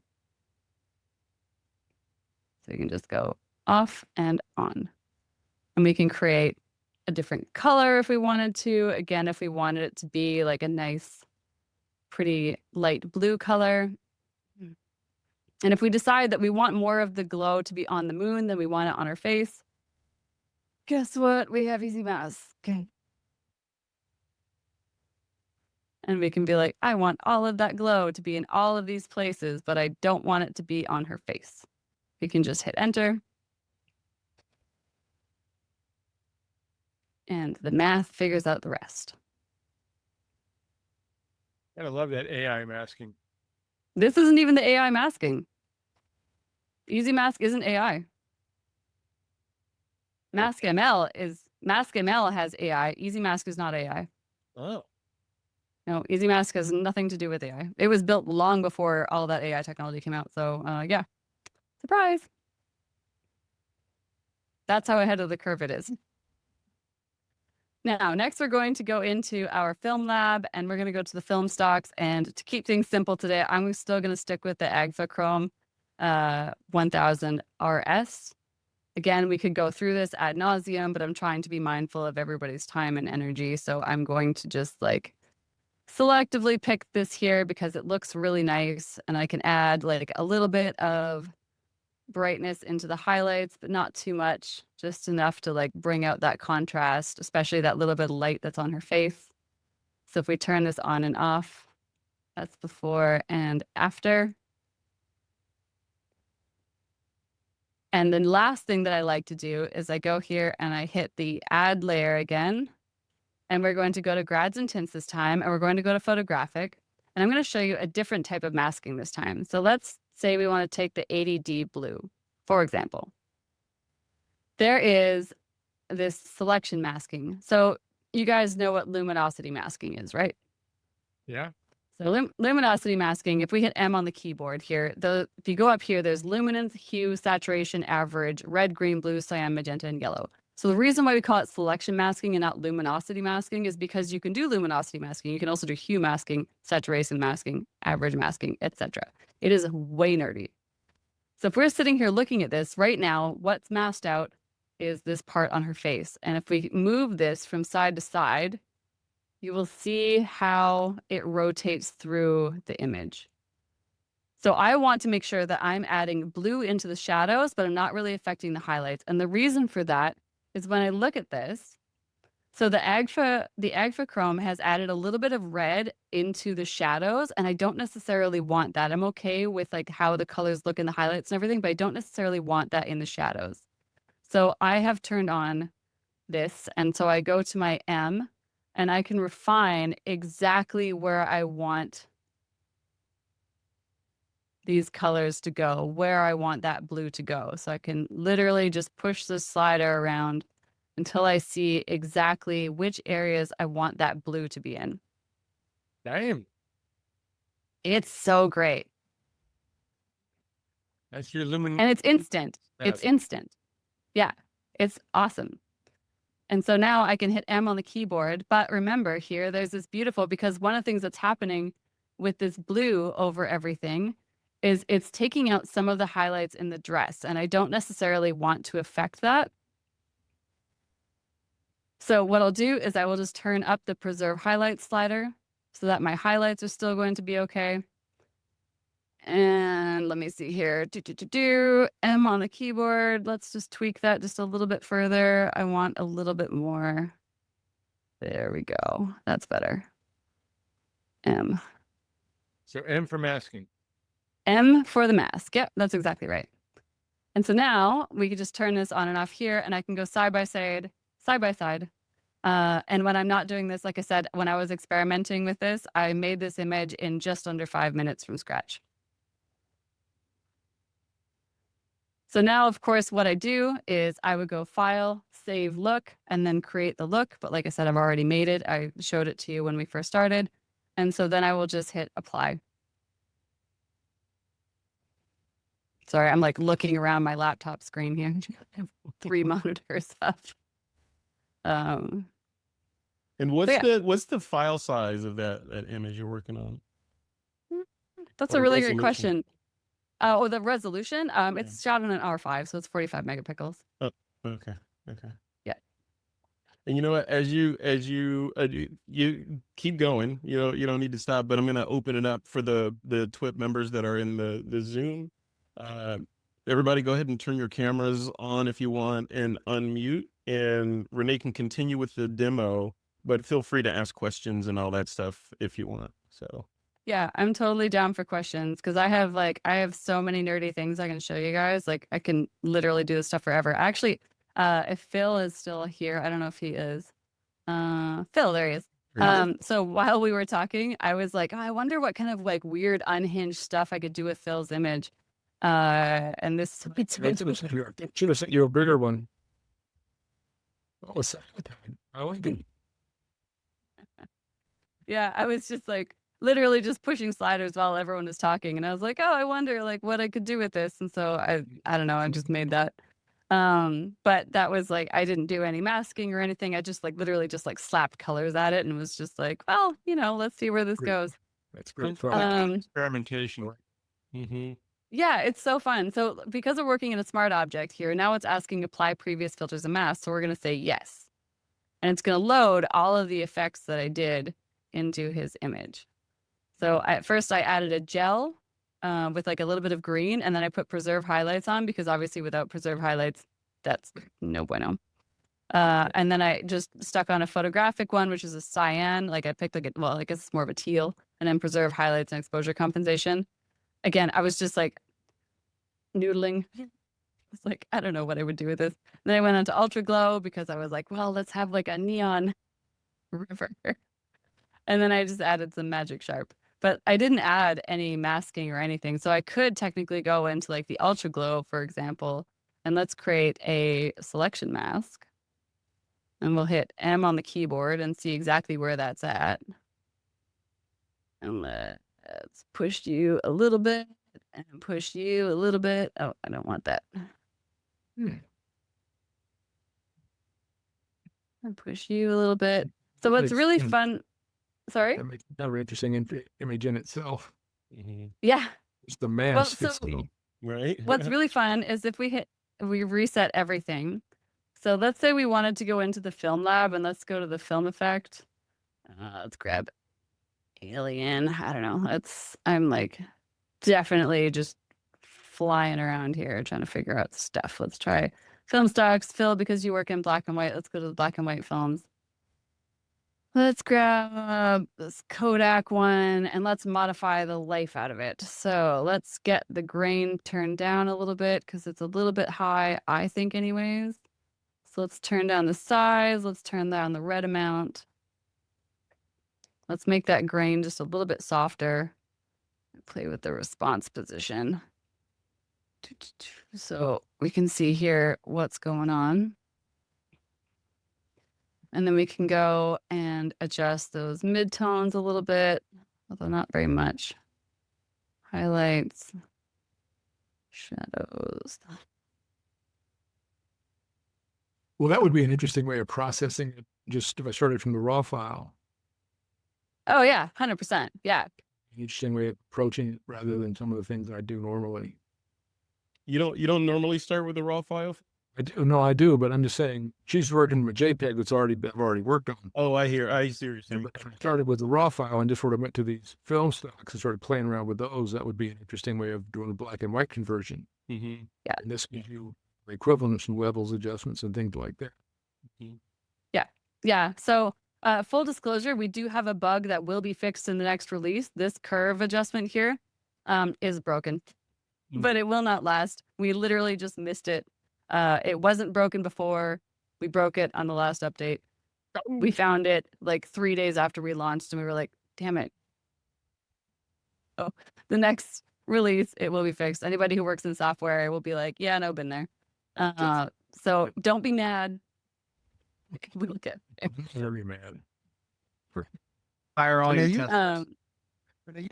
So you can just go off and on. And we can create a different color if we wanted to. Again, if we wanted it to be like a nice, pretty light blue color. And if we decide that we want more of the glow to be on the moon than we want it on our face, guess what? We have easy mask. Okay. And we can be like, I want all of that glow to be in all of these places, but I don't want it to be on her face. We can just hit enter. And the math figures out the rest. And I love that AI masking. This isn't even the AI masking. Easy Mask isn't AI. Mask ML has AI. Easy Mask is not AI. Oh, No, Easy Mask has nothing to do with AI. It was built long before all that AI technology came out. So yeah, surprise. That's how ahead of the curve it is. Now, next we're going to go into our film lab and we're going to go to the film stocks. And to keep things simple today, I'm still going to stick with the Agfa Chrome 1000 RS. Again, we could go through this ad nauseum, but I'm trying to be mindful of everybody's time and energy. So I'm going to just like selectively pick this here because it looks really nice and I can add like a little bit of brightness into the highlights, but not too much, just enough to like bring out that contrast, especially that little bit of light that's on her face. So if we turn this on and off, that's before and after. And the last thing that I like to do is I go here and I hit the add layer again. And we're going to go to grads and tints this time, and we're going to go to photographic. And I'm going to show you a different type of masking this time. So let's say we want to take the 80D blue, for example. There is this selection masking. So you guys know what luminosity masking is, right? Yeah. So luminosity masking, if we hit M on the keyboard here, if you go up here, there's luminance, hue, saturation, average, red, green, blue, cyan, magenta, and yellow. So the reason why we call it selection masking and not luminosity masking is because you can do luminosity masking. You can also do hue masking, saturation masking, average masking, etc. It is way nerdy. So if we're sitting here looking at this right now, what's masked out is this part on her face. And if we move this from side to side, you will see how it rotates through the image. So I want to make sure that I'm adding blue into the shadows, but I'm not really affecting the highlights. And the reason for that is when I look at this, so the Agfa Chrome has added a little bit of red into the shadows, and I don't necessarily want that. I'm okay with like how the colors look in the highlights and everything, but I don't necessarily want that in the shadows. So I have turned on this, and so I go to my M, and I can refine exactly where I want these colors to go, where I want that blue to go. So I can literally just push the slider around until I see exactly which areas I want that blue to be in. Damn. It's so great. That's your lumen. And it's instant. It's Yes. instant. Yeah, it's awesome. And so now I can hit M on the keyboard. But remember here, there's this beautiful, because one of the things that's happening with this blue over everything is it's taking out some of the highlights in the dress. And I don't necessarily want to affect that. So what I'll do is I will just turn up the preserve highlights slider so that my highlights are still going to be okay. And let me see here. M on the keyboard. Let's just tweak that just a little bit further. I want a little bit more. There we go. That's better. M. So M for masking. M for the mask. Yep, that's exactly right. And so now we can just turn this on and off here, and I can go side by side. And when I'm not doing this, like I said, when I was experimenting with this, I made this image in just under 5 minutes from scratch. So now, of course, what I do is I would go File, Save Look, and then create the look. But like I said, I've already made it. I showed it to you when we first started. And so then I will just hit Apply. Sorry, I'm like looking around my laptop screen here. I have 3 monitors up. And what's the file size of that image you're working on? That's Or a really resolution? great question. Oh, the resolution. It's shot on an R5, so it's 45 megapixels. Oh, okay. Yeah. And you know what? As you keep going, you don't need to stop. But I'm gonna open it up for the TWiP members that are in the Zoom. Everybody, go ahead and turn your cameras on if you want, and unmute. And Renee can continue with the demo, but feel free to ask questions and all that stuff if you want. So. Yeah, I'm totally down for questions because I have so many nerdy things I can show you guys. Like I can literally do this stuff forever. Actually, if Phil is still here, I don't know if he is. Phil, there he is. So while we were talking, I was like, oh, I wonder what kind of like weird unhinged stuff I could do with Phil's image. And this Should have sent you a bigger one. What was that? I like it. Yeah, I was just like literally just pushing sliders while everyone was talking, and I was like, oh, I wonder like what I could do with this. And so I don't know, I just made that. But that was like I didn't do any masking or anything. I just like literally just like slapped colors at it and was just like, well, let's see where this goes. That's great. Experimentation. Mm-hmm. Yeah, it's so fun. So because we're working in a smart object here, now it's asking apply previous filters and masks. So we're going to say yes. And it's going to load all of the effects that I did into his image. So at first I added a gel with like a little bit of green, and then I put preserve highlights on because obviously without preserve highlights, that's no bueno. And then I just stuck on a photographic one, which is a cyan. Like I picked like I guess it's more of a teal, and then preserve highlights and exposure compensation. Again, I was just like noodling. It's like, I don't know what I would do with this. And then I went on to ultra glow because I was like, well, let's have like a neon river. And then I just added some magic sharp, but I didn't add any masking or anything. So I could technically go into like the ultra glow, for example, and let's create a selection mask. And we'll hit M on the keyboard and see exactly where that's at. And let's push you a little bit and push you a little bit. Oh, I don't want that. And push you a little bit. So what's really fun. Sorry? That makes a very interesting image in itself. Mm-hmm. Yeah. It's the mask. Right. What's really fun is if we reset everything. So let's say we wanted to go into the film lab, and let's go to the film effect. Let's grab alien. I don't know. I'm like definitely just flying around here trying to figure out stuff. Let's try film stocks. Phil, because you work in black and white, let's go to the black and white films. Let's grab this Kodak one and let's modify the life out of it. So let's get the grain turned down a little bit because it's a little bit high, I think anyways. So let's turn down the size. Let's turn down the red amount. Let's make that grain just a little bit softer. Play with the response position. So we can see here what's going on. And then we can go and adjust those midtones a little bit, although not very much. Highlights, shadows. Well, that would be an interesting way of processing it. Just if I started from the raw file, Oh yeah, 100%. Yeah. interesting way of approaching it rather than some of the things I do normally. You don't normally start with a raw file? I do, no, I do, but I'm just saying she's working with JPEG that's I've already worked on. Oh, I see what you're saying. But if I started with the raw file and just sort of went to these film stocks and started playing around with those, that would be an interesting way of doing a black and white conversion. Mm-hmm. Yeah. And this gives you the equivalence and levels adjustments and things like that. Mm-hmm. Yeah. So full disclosure, we do have a bug that will be fixed in the next release. This curve adjustment here is broken, but it will not last. We literally just missed it. It wasn't broken before. We broke it on the last update. We found it like 3 days after we launched and we were like, damn it. Oh, the next release, it will be fixed. Anybody who works in software will be like, yeah, no, been there. So don't be mad. We look at Very mad. Fire all your Renee, test.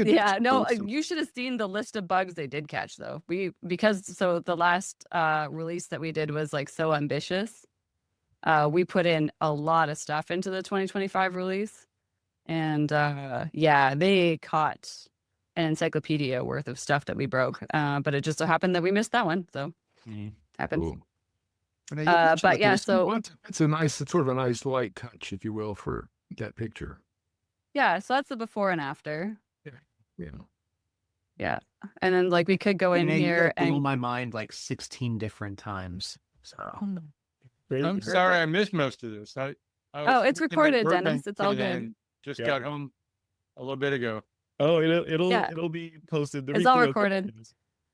yeah, no, you should have seen the list of bugs they did catch though. Because the last release that we did was like so ambitious. We put in a lot of stuff into the 2025 release. And yeah, they caught an encyclopedia worth of stuff that we broke. But it just so happened that we missed that one. So happens. Cool. Renee, you mentioned But that yeah, there's- so It's a nice, it's sort of a nice light touch, if you will, for that picture. yeah, so that's the before and after. Yeah. Yeah. And then like we could go in Renee, you here guys blew and my mind like 16 different times. So I'm sorry I missed most of this. I oh, it's recorded, working Dennis. It's all today good. and Just Yeah. got home a little bit ago. Oh, It'll be posted. The It's all replay will- recorded.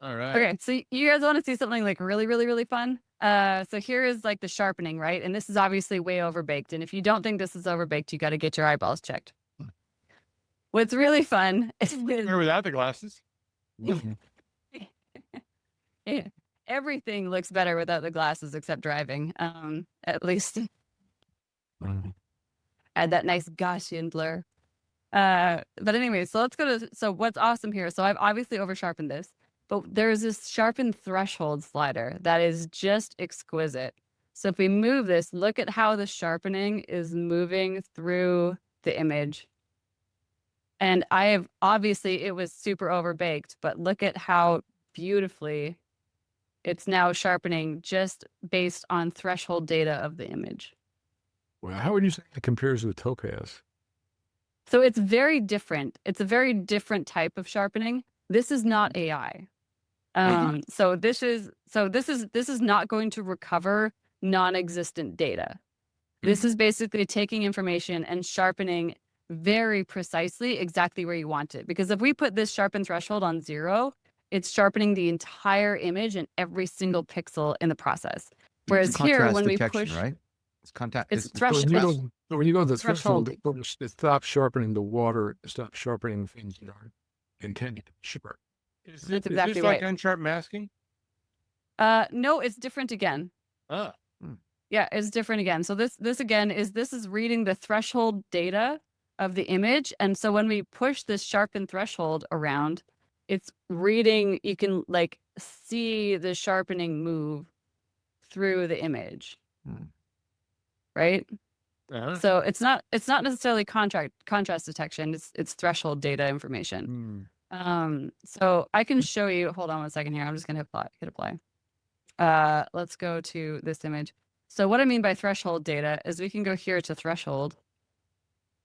All right. Okay, so you guys want to see something like really, really, really fun? So here is like the sharpening, right? And this is obviously way overbaked. And if you don't think this is overbaked, you got to get your eyeballs checked. What's really fun is Or without the glasses. everything looks better without the glasses except driving. At least add that nice Gaussian blur. But anyway, so let's go to, so what's awesome here. So I've obviously over sharpened this, but there's this sharpen threshold slider that is just exquisite. So if we move this, look at how the sharpening is moving through the image. And I have, obviously it was super overbaked, but look at how beautifully it's now sharpening just based on threshold data of the image. Well, how would you say it compares with Topaz? So it's very different. It's a very different type of sharpening. This is not AI. So this is not going to recover non-existent data. This is basically taking information and sharpening very precisely exactly where you want it. Because if we put this sharpen threshold on 0, it's sharpening the entire image and every single pixel in the process. Whereas here, contrast when we detection, push, right? It's contact. it's So when you go to the Threshold. threshold, it stops sharpening the water, it stops sharpening things that aren't intended to be sharp. Is That's this exactly like right. unsharp masking? no, it's different again. Ah. Yeah, it's different again. So this again is reading the threshold data of the image. And so when we push this sharpen threshold around, it's reading, you can like see the sharpening move through the image. Right? Uh-huh. So it's not necessarily contrast detection, it's threshold data information. So I can show you, hold on one second here. I'm just gonna hit apply. Let's go to this image. So what I mean by threshold data is we can go here to threshold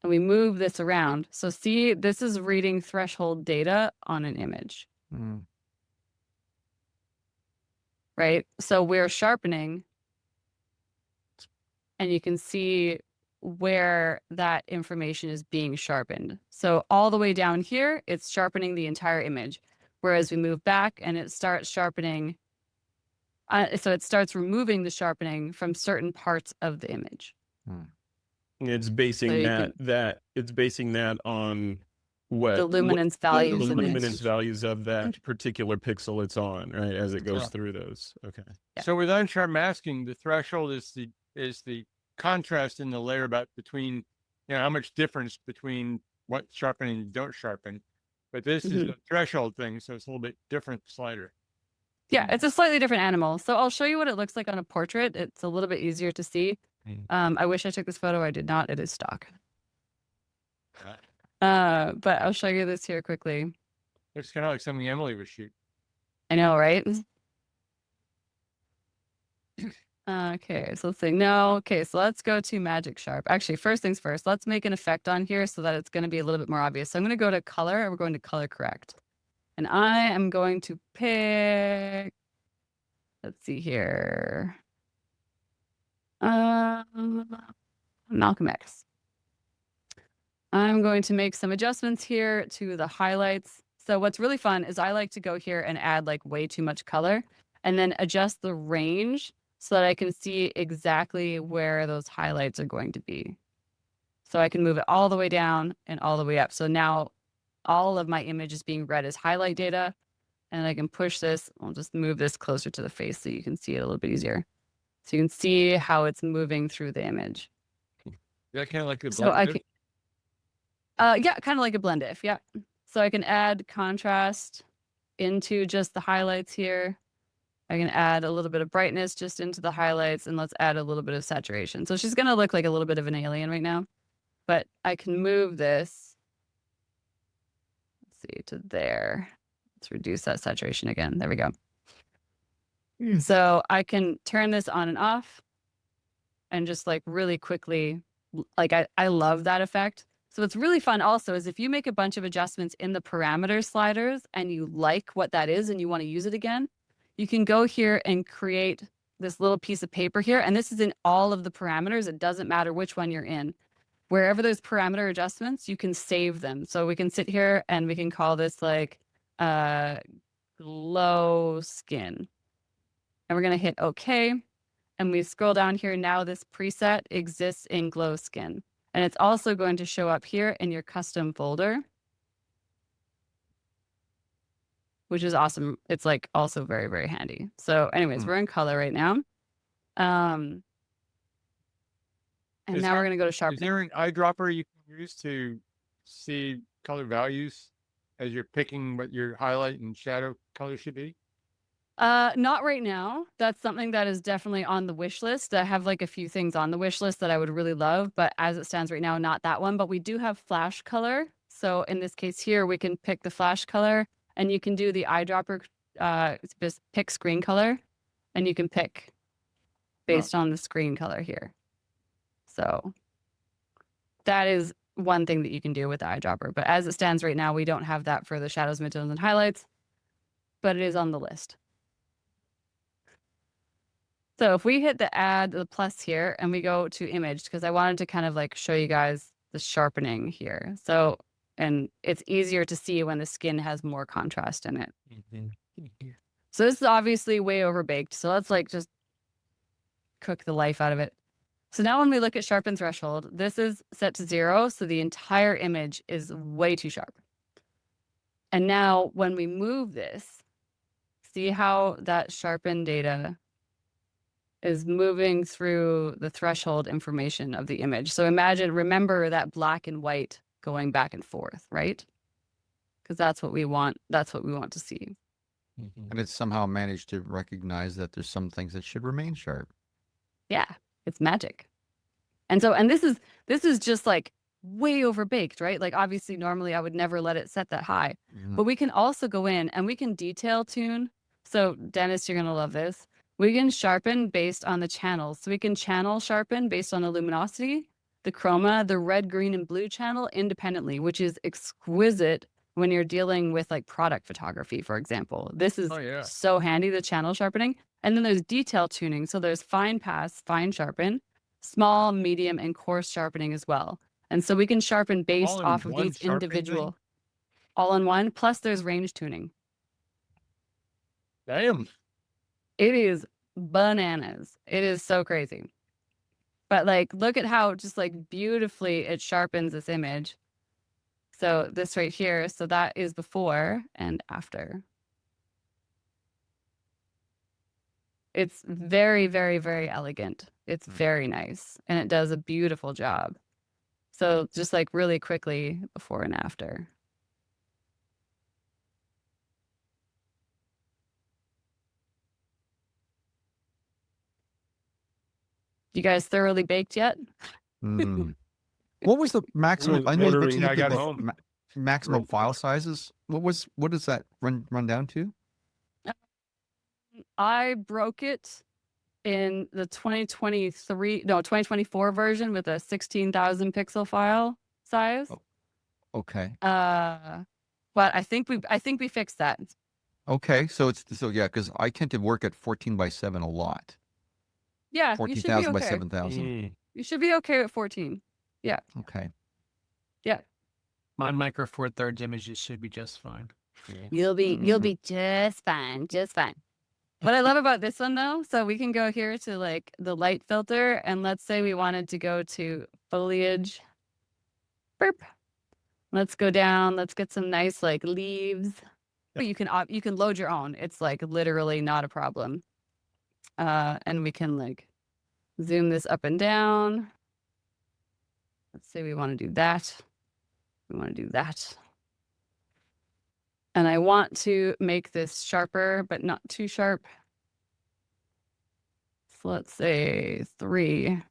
and we move this around. So see, this is reading threshold data on an image, right? So we're sharpening and you can see where that information is being sharpened. So all the way down here, it's sharpening the entire image. Whereas we move back and it starts sharpening. So it starts removing the sharpening from certain parts of the image. It's basing So you it's basing that on what The luminance the values of luminance it. values of that particular pixel it's on, right? As it goes Yeah. through those. Okay. Yeah. So with unsharp masking, the threshold is the contrast in the layer between, how much difference between what sharpening and don't sharpen. But this is a threshold thing, so it's a little bit different slider. Yeah, it's a slightly different animal. So I'll show you what it looks like on a portrait. It's a little bit easier to see. I wish I took this photo. I did not. It is stock. But I'll show you this here quickly. It's kind of like something Emily would shoot. I know, right? Okay, so let's say no. Okay, so let's go to Magic Sharp. Actually, first things first, let's make an effect on here so that it's going to be a little bit more obvious. So I'm going to go to color, and we're going to color correct. And I am going to pick, let's see here. Malcolm X. I'm going to make some adjustments here to the highlights. So what's really fun is I like to go here and add like way too much color and then adjust the range so that I can see exactly where those highlights are going to be. So I can move it all the way down and all the way up. So now all of my image is being read as highlight data, and I can push this. I'll just move this closer to the face so you can see it a little bit easier. So you can see how it's moving through the image. Yeah, kind of like the So I blend. can, yeah, kind of like a blend if, yeah. So I can add contrast into just the highlights here. I can add a little bit of brightness just into the highlights, and let's add a little bit of saturation. So she's going to look like a little bit of an alien right now, but I can move this, let's see, to there. Let's reduce that saturation again. There we go. So I can turn this on and off and just like really quickly, like I love that effect. So what's really fun also is if you make a bunch of adjustments in the parameter sliders and you like what that is and you want to use it again, you can go here and create this little piece of paper here. And this is in all of the parameters. It doesn't matter which one you're in. Wherever there's parameter adjustments, you can save them. So we can sit here and we can call this like glow skin. And we're going to hit OK. And we scroll down here. Now this preset exists in glow skin. And it's also going to show up here in your custom folder, which is awesome. It's like also very, very handy. So anyways, we're in color right now. And now we're going to go to Is sharpening. there an eyedropper you can use to see color values as you're picking what your highlight and shadow color should be? Not right now. That's something that is definitely on the wish list. I have like a few things on the wish list that I would really love, but as it stands right now, not that one. But we do have flash color. So in this case here, we can pick the flash color, and you can do the eyedropper, just pick screen color, and you can pick based on the screen color here. So that is one thing that you can do with the eyedropper. But as it stands right now, we don't have that for the shadows, midtones, and highlights, but it is on the list. So if we hit the plus here and we go to image, because I wanted to kind of like show you guys the sharpening here. So, and it's easier to see when the skin has more contrast in it. So this is obviously way overbaked. So let's like just cook the life out of it. So now when we look at sharpen threshold, this is set to 0. So the entire image is way too sharp. And now when we move this, see how that sharpen data is moving through the threshold information of the image. So remember that black and white going back and forth, right? Because that's what we want. That's what we want to see. And it's somehow managed to recognize that there's some things that should remain sharp. Yeah, it's magic. And so, and this is just like way overbaked, right? Like obviously normally I would never let it set that high, but we can also go in and we can detail tune. So Dennis, you're going to love this. We can sharpen based on the channels. So we can channel sharpen based on the luminosity, the chroma, the red, green, and blue channel independently, which is exquisite when you're dealing with like product photography, for example. This is so handy, the channel sharpening. And then there's detail tuning. So there's fine pass, fine sharpen, small, medium, and coarse sharpening as well. And so we can sharpen based off of these individual, all in one, plus there's range tuning. Damn. It is bananas. It is so crazy. But like, look at how just like beautifully it sharpens this image. So this right here, so that is before and after. It's very, very, very elegant. It's very nice, and it does a beautiful job. So just like really quickly before and after. You guys thoroughly baked yet? Mm. What was the maximum? I know you Wondering mentioned when I got the home. maximum file sizes. What does that run down to? I broke it in the 2024 version with a 16,000 pixel file size. Oh. Okay. But I think we fixed that. Okay. So yeah, because I tend to work at 14 by 7 a lot. Yeah, you should be 14,000 by okay. 7,000. You should be okay with 14. Yeah. Okay. Yeah. My Micro Four Thirds images should be just fine. You'll be just fine, just fine. What I love about this one though, so we can go here to like the light filter, and let's say we wanted to go to foliage. Burp. Let's go down. Let's get some nice like leaves. But you can load your own. It's like literally not a problem. And we can like zoom this up and down. Let's say we want to do that. We want to do that. And I want to make this sharper, but not too sharp. So let's say 3.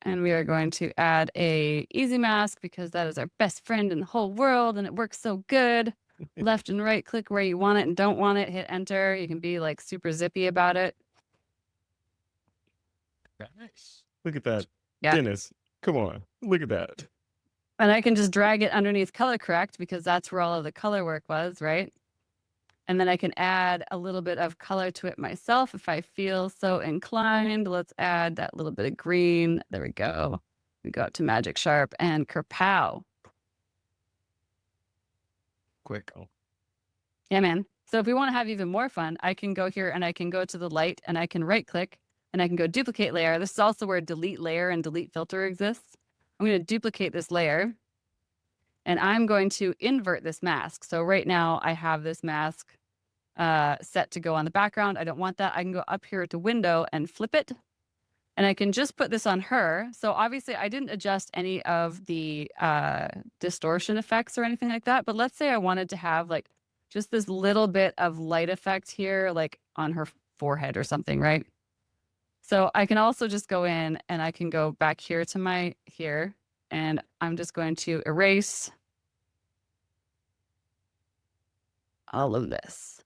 And we are going to add a easy mask because that is our best friend in the whole world and it works so good. Left and right click where you want it and don't want it, hit enter. You can be like super zippy about it. Nice. Look at that. Yeah. Dennis, come on. Look at that. And I can just drag it underneath color correct because that's where all of the color work was, right? And then I can add a little bit of color to it myself if I feel so inclined. Let's add that little bit of green. There we go. We go up to Magic Sharp and kerpow. Quick. Yeah, man. So if we want to have even more fun, I can go here and I can go to the light and I can right click and I can go duplicate layer. This is also where delete layer and delete filter exists. I'm going to duplicate this layer and I'm going to invert this mask. So right now I have this mask set to go on the background. I don't want that. I can go up here to window and flip it. And I can just put this on her. So obviously I didn't adjust any of the distortion effects or anything like that. But let's say I wanted to have like just this little bit of light effect here, like on her forehead or something, right? So I can also just go in and I can go back here to my here, and I'm just going to erase all of this.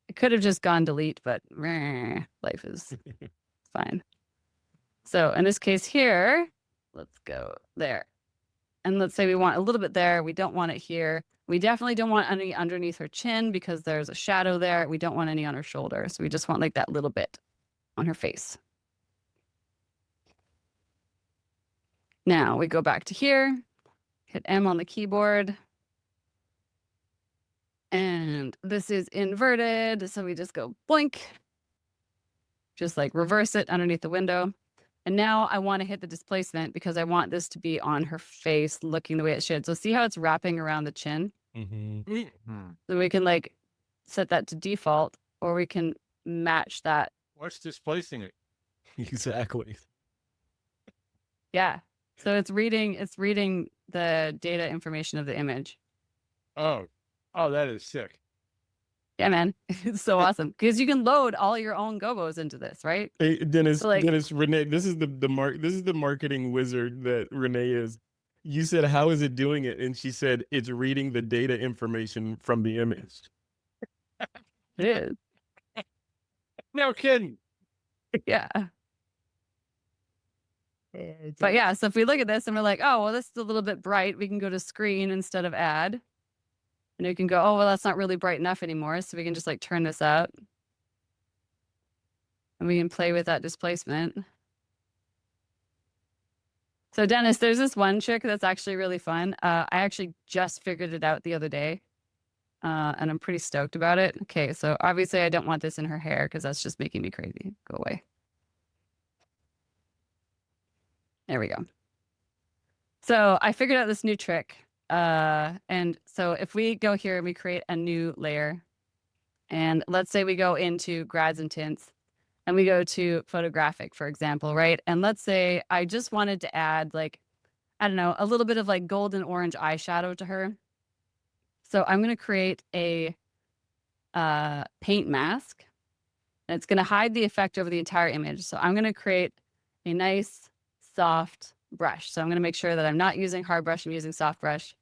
I could have just gone delete, but life is fine. So in this case here, let's go there. And let's say we want a little bit there. We don't want it here. We definitely don't want any underneath her chin because there's a shadow there. We don't want any on her shoulder. So we just want like that little bit on her face. Now we go back to here, hit M on the keyboard. And this is inverted. So we just go blink, just like reverse it underneath the window. And now I want to hit the displacement because I want this to be on her face looking the way it should. So see how it's wrapping around the chin? So we can like set that to default, or we can match that. What's displacing it? Exactly. Yeah. So it's reading the data information of the image. Oh, that is sick. Yeah, man. It's so awesome. Because you can load all your own gobos into this, right? Hey, Dennis, So, like- Dennis, Renee, this is the marketing wizard that Renee is. You said, how is it doing it? And she said, it's reading the data information from the image. It is. No kidding. Yeah. But yeah, so if we look at this and we're like, oh, well, this is a little bit bright, we can go to screen instead of add. And you can go, oh, well, that's not really bright enough anymore. So we can just like turn this up. And we can play with that displacement. So Dennis, there's this one trick that's actually really fun. I actually just figured it out the other day. And I'm pretty stoked about it. Okay, so obviously I don't want this in her hair because that's just making me crazy. Go away. There we go. So I figured out this new trick. And so if we go here and we create a new layer, And let's say we go into grads and tints and we go to photographic, for example, right? And let's say I just wanted to add like, I don't know, a little bit of like golden orange eyeshadow to her. So I'm going to create a paint mask, and it's going to hide the effect over the entire image. So I'm going to create a nice soft brush. So I'm going to make sure that I'm not using hard brush, I'm using soft brush.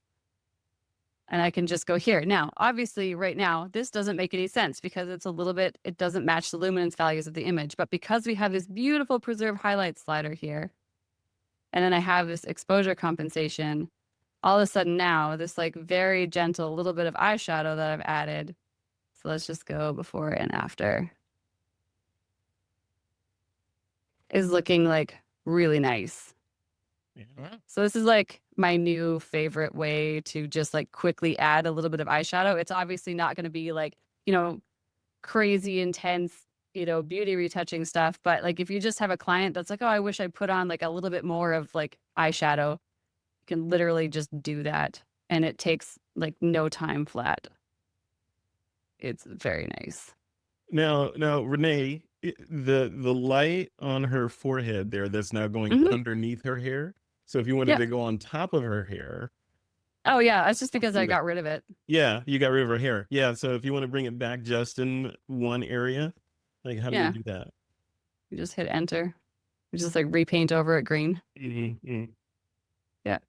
And I can just go here. Now, obviously right now, this doesn't make any sense because it's a little bit, it doesn't match the luminance values of the image. But because we have this beautiful preserve highlight slider here, and then I have this exposure compensation, all of a sudden now this like very gentle little bit of eyeshadow that I've added. So let's just go before and after. Is looking like really nice. Yeah. So this is like my new favorite way to just like quickly add a little bit of eyeshadow. It's obviously not going to be like, you know, crazy intense, you know, beauty retouching stuff. But like if you just have a client that's like, oh, I wish I put on like a little bit more of like eyeshadow, you can literally just do that. And it takes like no time flat. It's very nice. Now, Renee, the light on her forehead there that's now going Mhm. underneath her hair. So if you wanted Yeah. to go on top of her hair, Oh yeah, that's just because I Yeah. got rid of it. yeah, you got rid of her hair. Yeah, so if you want to bring it back just in one area, like how do Yeah. you do that? You just hit enter. You just like repaint over it green. Yeah.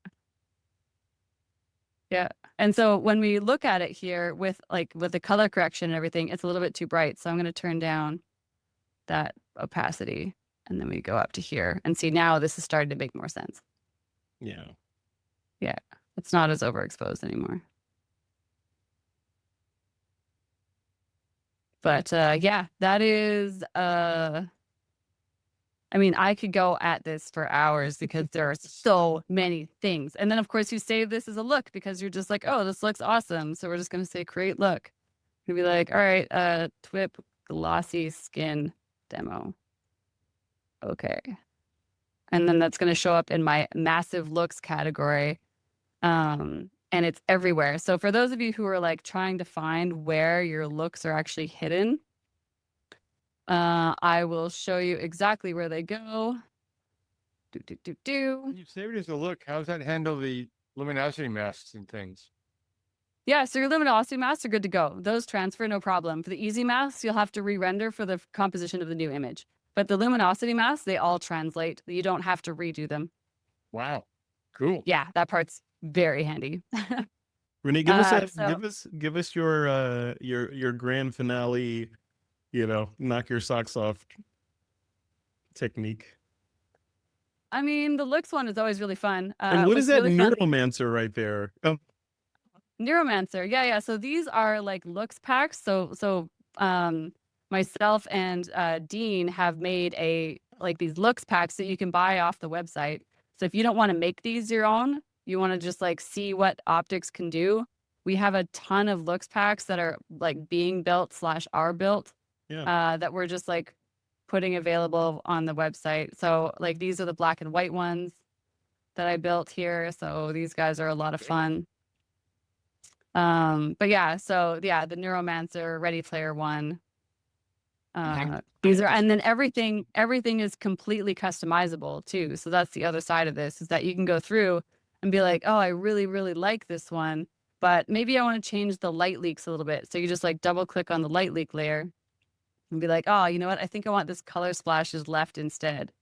And so when we look at it here with the color correction and everything, it's a little bit too bright. So I'm going to turn down that opacity, and then we go up to here and see now this is starting to make more sense. Yeah. It's not as overexposed anymore. But yeah, that is I mean, I could go at this for hours because there are so many things. And then of course you save this as a look because you're just like, oh, this looks awesome. So we're just gonna say create look. You'll be like, all right, TWiP glossy skin demo. Okay. And then that's gonna show up in my massive looks category. And it's everywhere. So for those of you who are like trying to find where your looks are actually hidden, I will show you exactly where they go. When you save it as a look, how does that handle the luminosity masks and things? Yeah, so your luminosity masks are good to go. Those transfer, no problem. For the easy masks, you'll have to re-render for the composition of the new image. But the luminosity masks, they all translate. You don't have to redo them. Wow, cool. Yeah, that part's very handy. Renee, give us so- give us your grand finale, you know, knock your socks off technique. I mean, the looks one is always really fun. And what is that really fun- neuromancer right there? Oh, Neuromancer. Yeah. So these are like looks packs. So myself and Dean have made these looks packs that you can buy off the website. So if you don't want to make these your own, you want to just like see what optics can do. We have a ton of looks packs that are like being built / are built. Yeah. That we're just like putting available on the website. So like these are the black and white ones that I built here. So these guys are a lot of fun. But yeah, so yeah, the Neuromancer, Ready Player One. These are, and then everything is completely customizable too. So that's the other side of this, is that you can go through and be like, oh, I really, really like this one, but maybe I want to change the light leaks a little bit. So you just like double click on the light leak layer and be like, oh, you know what? I think I want this color splashes left instead.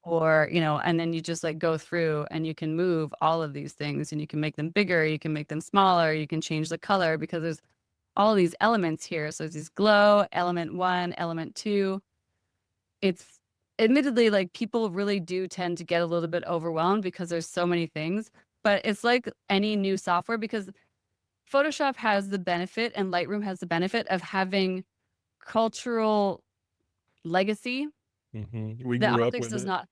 Or, you know, and then you just like go through and you can move all of these things and you can make them bigger, you can make them smaller, you can change the color because there's all these elements here. So there's glow, element 1, element 2. It's admittedly like people really do tend to get a little bit overwhelmed because there's so many things, but it's like any new software because Photoshop has the benefit and Lightroom has the benefit of having cultural legacy. We The grew up optics with does it. not.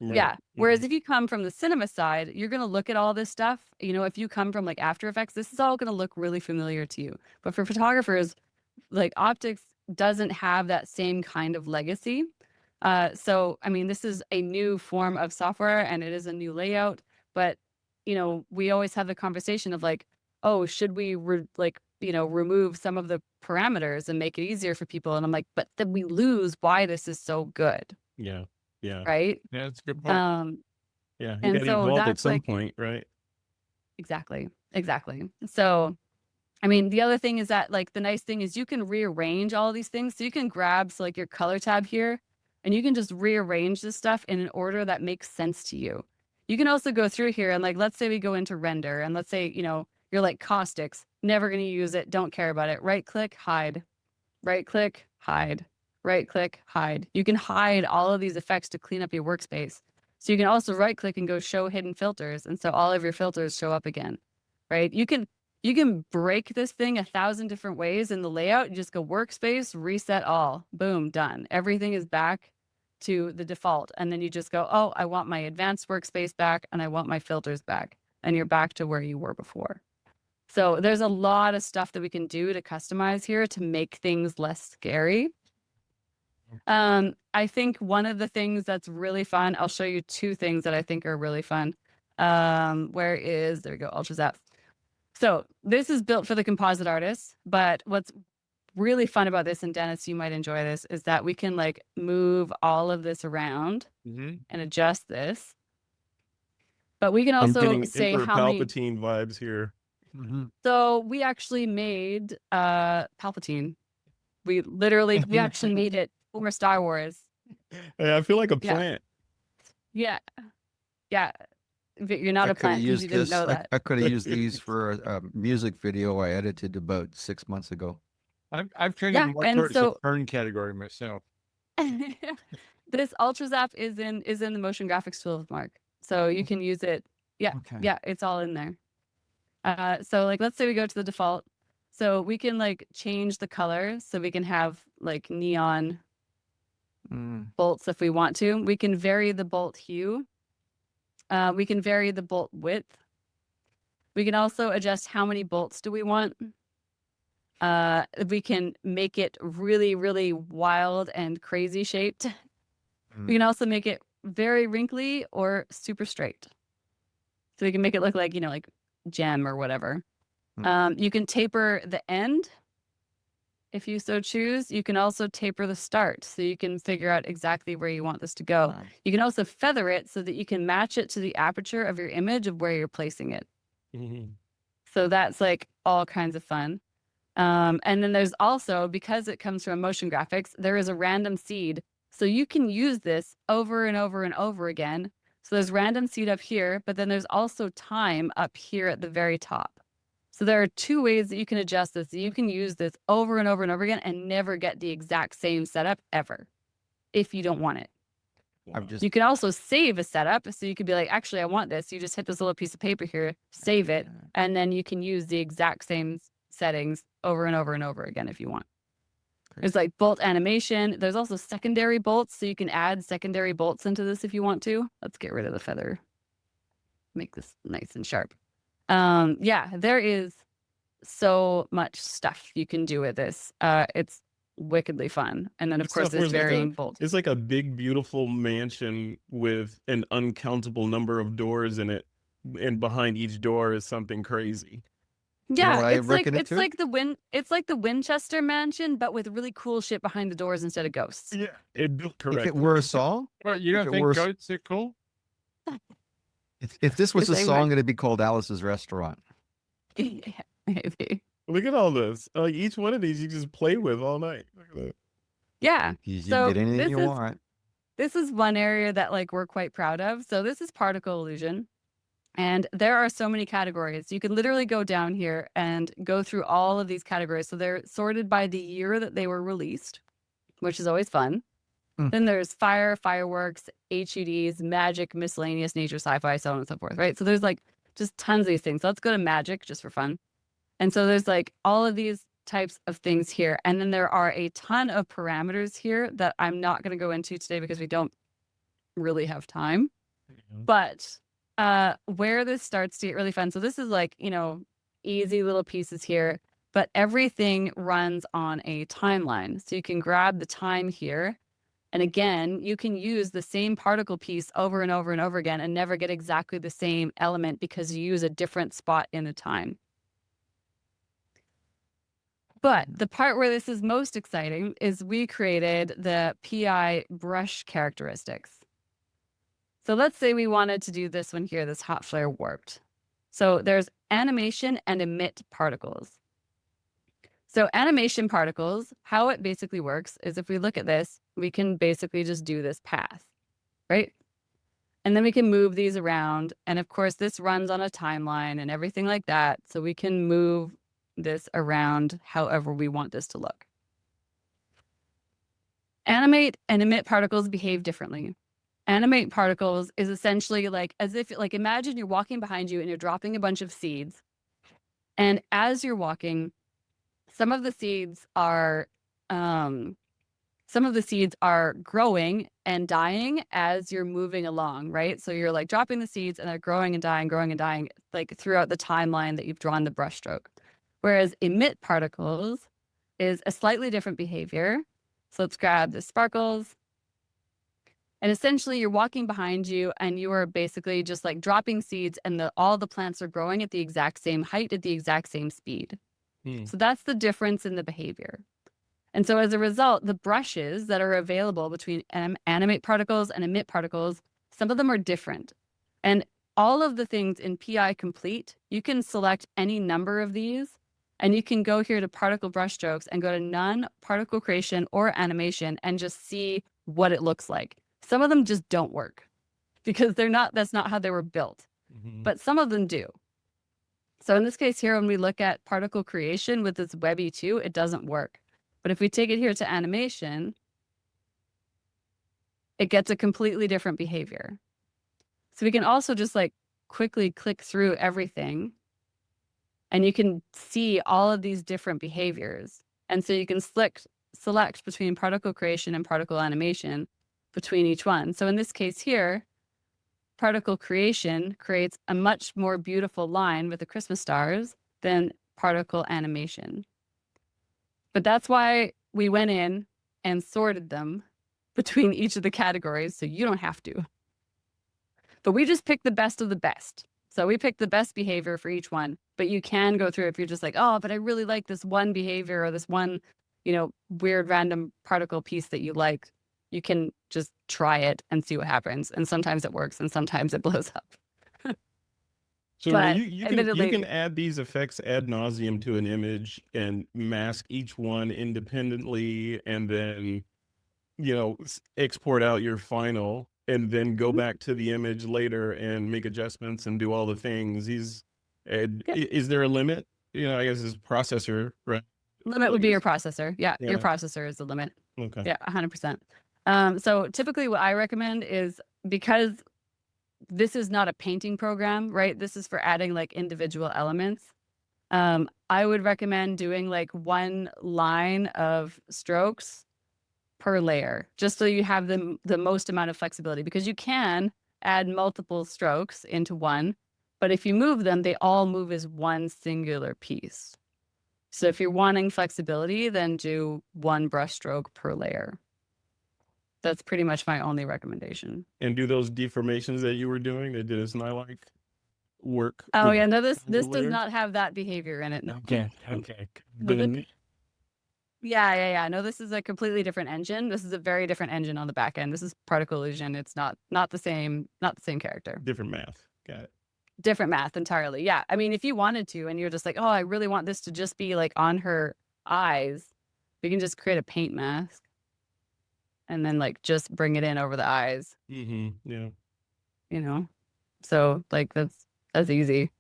Right. Yeah. Whereas if you come from the cinema side, you're going to look at all this stuff. You know, if you come from like After Effects, this is all going to look really familiar to you. But for photographers, like optics doesn't have that same kind of legacy. So, I mean, this is a new form of software and it is a new layout. But, you know, we always have the conversation of like, oh, should we remove some of the parameters and make it easier for people. And I'm like, but then we lose why this is so good, Yeah. Yeah. right? Yeah, that's a good point. Yeah. You And got to so evolve at that's some like point, right? exactly. So, I mean, the other thing is that like the nice thing is you can rearrange all these things. So you can grab like your color tab here and you can just rearrange this stuff in an order that makes sense to you. You can also go through here and like, let's say we go into render and let's say, you're like caustics, never going to use it. Don't care about it. Right click, hide, right click, hide, right click, hide. You can hide all of these effects to clean up your workspace. So you can also right click and go show hidden filters. And so all of your filters show up again, right? You can break this thing 1,000 different ways in the layout. You just go workspace, reset all, boom, done. Everything is back to the default. And then you just go, oh, I want my advanced workspace back and I want my filters back. And you're back to where you were before. So there's a lot of stuff that we can do to customize here to make things less scary. I think one of the things that's really fun, I'll show you two things that I think are really fun. There we go, Ultra Zap. So this is built for the composite artists, but what's really fun about this, and Dennis, you might enjoy this, is that we can like move all of this around and adjust this. But we can I'm also getting say Emperor how many. Palpatine vibes here. So we actually made Palpatine. We actually made it for Star Wars. Hey, I feel like a Yeah. plant. Yeah. But you're not I a could have plant because used you didn't this. know that. I could have used these for a music video I edited about 6 months ago. I've turned Yeah, it more and towards the so- turn category myself. This Ultra Zap is in the motion graphics tools, Mark. So you can use it. Yeah. Okay. Yeah, it's all in there. So like let's say we go to the default. So we can like change the color so we can have like neon bolts if we want to. We can vary the bolt hue. We can vary the bolt width. We can also adjust how many bolts do we want. We can make it really, really wild and crazy shaped. We can also make it very wrinkly or super straight. So we can make it look like, like gem or whatever. You can taper the end if you so choose. You can also taper the start so you can figure out exactly where you want this to go. You can also feather it so that you can match it to the aperture of your image of where you're placing it. So that's like all kinds of fun. And then there's also, because it comes from motion graphics, there is a random seed. So you can use this over and over and over again. So there's random seed up here, but then there's also time up here at the very top. So there are two ways that you can adjust this. You can use this over and over and over again and never get the exact same setup ever if you don't want it. You can also save a setup. So you could be like, actually, I want this. You just hit this little piece of paper here, save it, and then you can use the exact same settings over and over and over again if you want. There's like bolt animation. There's also secondary bolts. So you can add secondary bolts into this if you want to. Let's get rid of the feather. Make this nice and sharp. Yeah, there is so much stuff you can do with this. It's wickedly fun. And then of course there's varying bolts. It's like a big, beautiful mansion with an uncountable number of doors in it. And behind each door is something crazy. Yeah, it's like the Winchester mansion, but with really cool shit behind the doors instead of ghosts. Yeah, it built correct. If it were a song, Well, you don't think goats are cool? if this was a They song, would. it'd be called Alice's Restaurant. Yeah, maybe. Look at all this. Like each one of these you just play with all night. Look at that. Yeah. You So get anything this you is- want. This is one area that like we're quite proud of. So this is particle illusion. And there are so many categories. You can literally go down here and go through all of these categories. So they're sorted by the year that they were released, which is always fun. Then there's fire, fireworks, HUDs, magic, miscellaneous, nature, sci-fi, so on and so forth, right? So there's like just tons of these things. So let's go to magic just for fun. And so there's like all of these types of things here. And then there are a ton of parameters here that I'm not going to go into today because we don't really have time. But where this starts to get really fun. So this is like, easy little pieces here, but everything runs on a timeline. So you can grab the time here. And again, you can use the same particle piece over and over and over again and never get exactly the same element because you use a different spot in the time. But the part where this is most exciting is we created the PI brush characteristics. So let's say we wanted to do this one here, this hot flare warped. So there's animation and emit particles. So animation particles, how it basically works is if we look at this, we can basically just do this path, right? And then we can move these around. And of course, this runs on a timeline and everything like that. So we can move this around however we want this to look. Animate and emit particles behave differently. Animate particles is essentially like as if, like, imagine you're walking behind you and you're dropping a bunch of seeds. And as you're walking, some of the seeds are growing and dying as you're moving along, right? So you're like dropping the seeds and they're growing and dying, like throughout the timeline that you've drawn the brush stroke. Whereas emit particles is a slightly different behavior. So let's grab the sparkles. And essentially you're walking behind you and you are basically just like dropping seeds and all the plants are growing at the exact same height, at the exact same speed. So that's the difference in the behavior. And so as a result, the brushes that are available between animate particles and emit particles, some of them are different. And all of the things in PI Complete, you can select any number of these and you can go here to particle brush strokes and go to none, particle creation, or animation and just see what it looks like. Some of them just don't work because that's not how they were built, but some of them do. So in this case here, when we look at particle creation with this Webby 2, it doesn't work. But if we take it here to animation, it gets a completely different behavior. So we can also just like quickly click through everything and you can see all of these different behaviors. And so you can select between particle creation and particle animation between each one. So in this case here, particle creation creates a much more beautiful line with the Christmas stars than particle animation. But that's why we went in and sorted them between each of the categories so you don't have to. But we just picked the best of the best. So we picked the best behavior for each one, but you can go through if you're just like, oh, but I really like this one behavior or this one, weird random particle piece that you like. You can just try it and see what happens. And sometimes it works and sometimes it blows up. So But you admittedly- can add these effects ad nauseum to an image and mask each one independently and then, export out your final and then go back to the image later and make adjustments and do all the things. Is there a limit? I guess it's processor, right? Limit would be your processor. Yeah, Yeah. your processor is the limit. Okay. Yeah, 100%. So typically what I recommend is, because this is not a painting program, right? This is for adding like individual elements. I would recommend doing like one line of strokes per layer, just so you have the most amount of flexibility, because you can add multiple strokes into one, but if you move them, they all move as one singular piece. So if you're wanting flexibility, then do one brush stroke per layer. That's pretty much my only recommendation. And do those deformations that you were doing that did not like work? Oh with yeah, no, this does layers? not have that behavior in it. No. Okay. Yeah. No, this is a completely different engine. This is a very different engine on the back end. This is particle illusion. It's not the same character. Different math. Got it. Different math entirely. Yeah. I mean, if you wanted to and you're just like, oh, I really want this to just be like on her eyes, we can just create a paint mask and then like just bring it in over the eyes. Yeah. So like that's easy.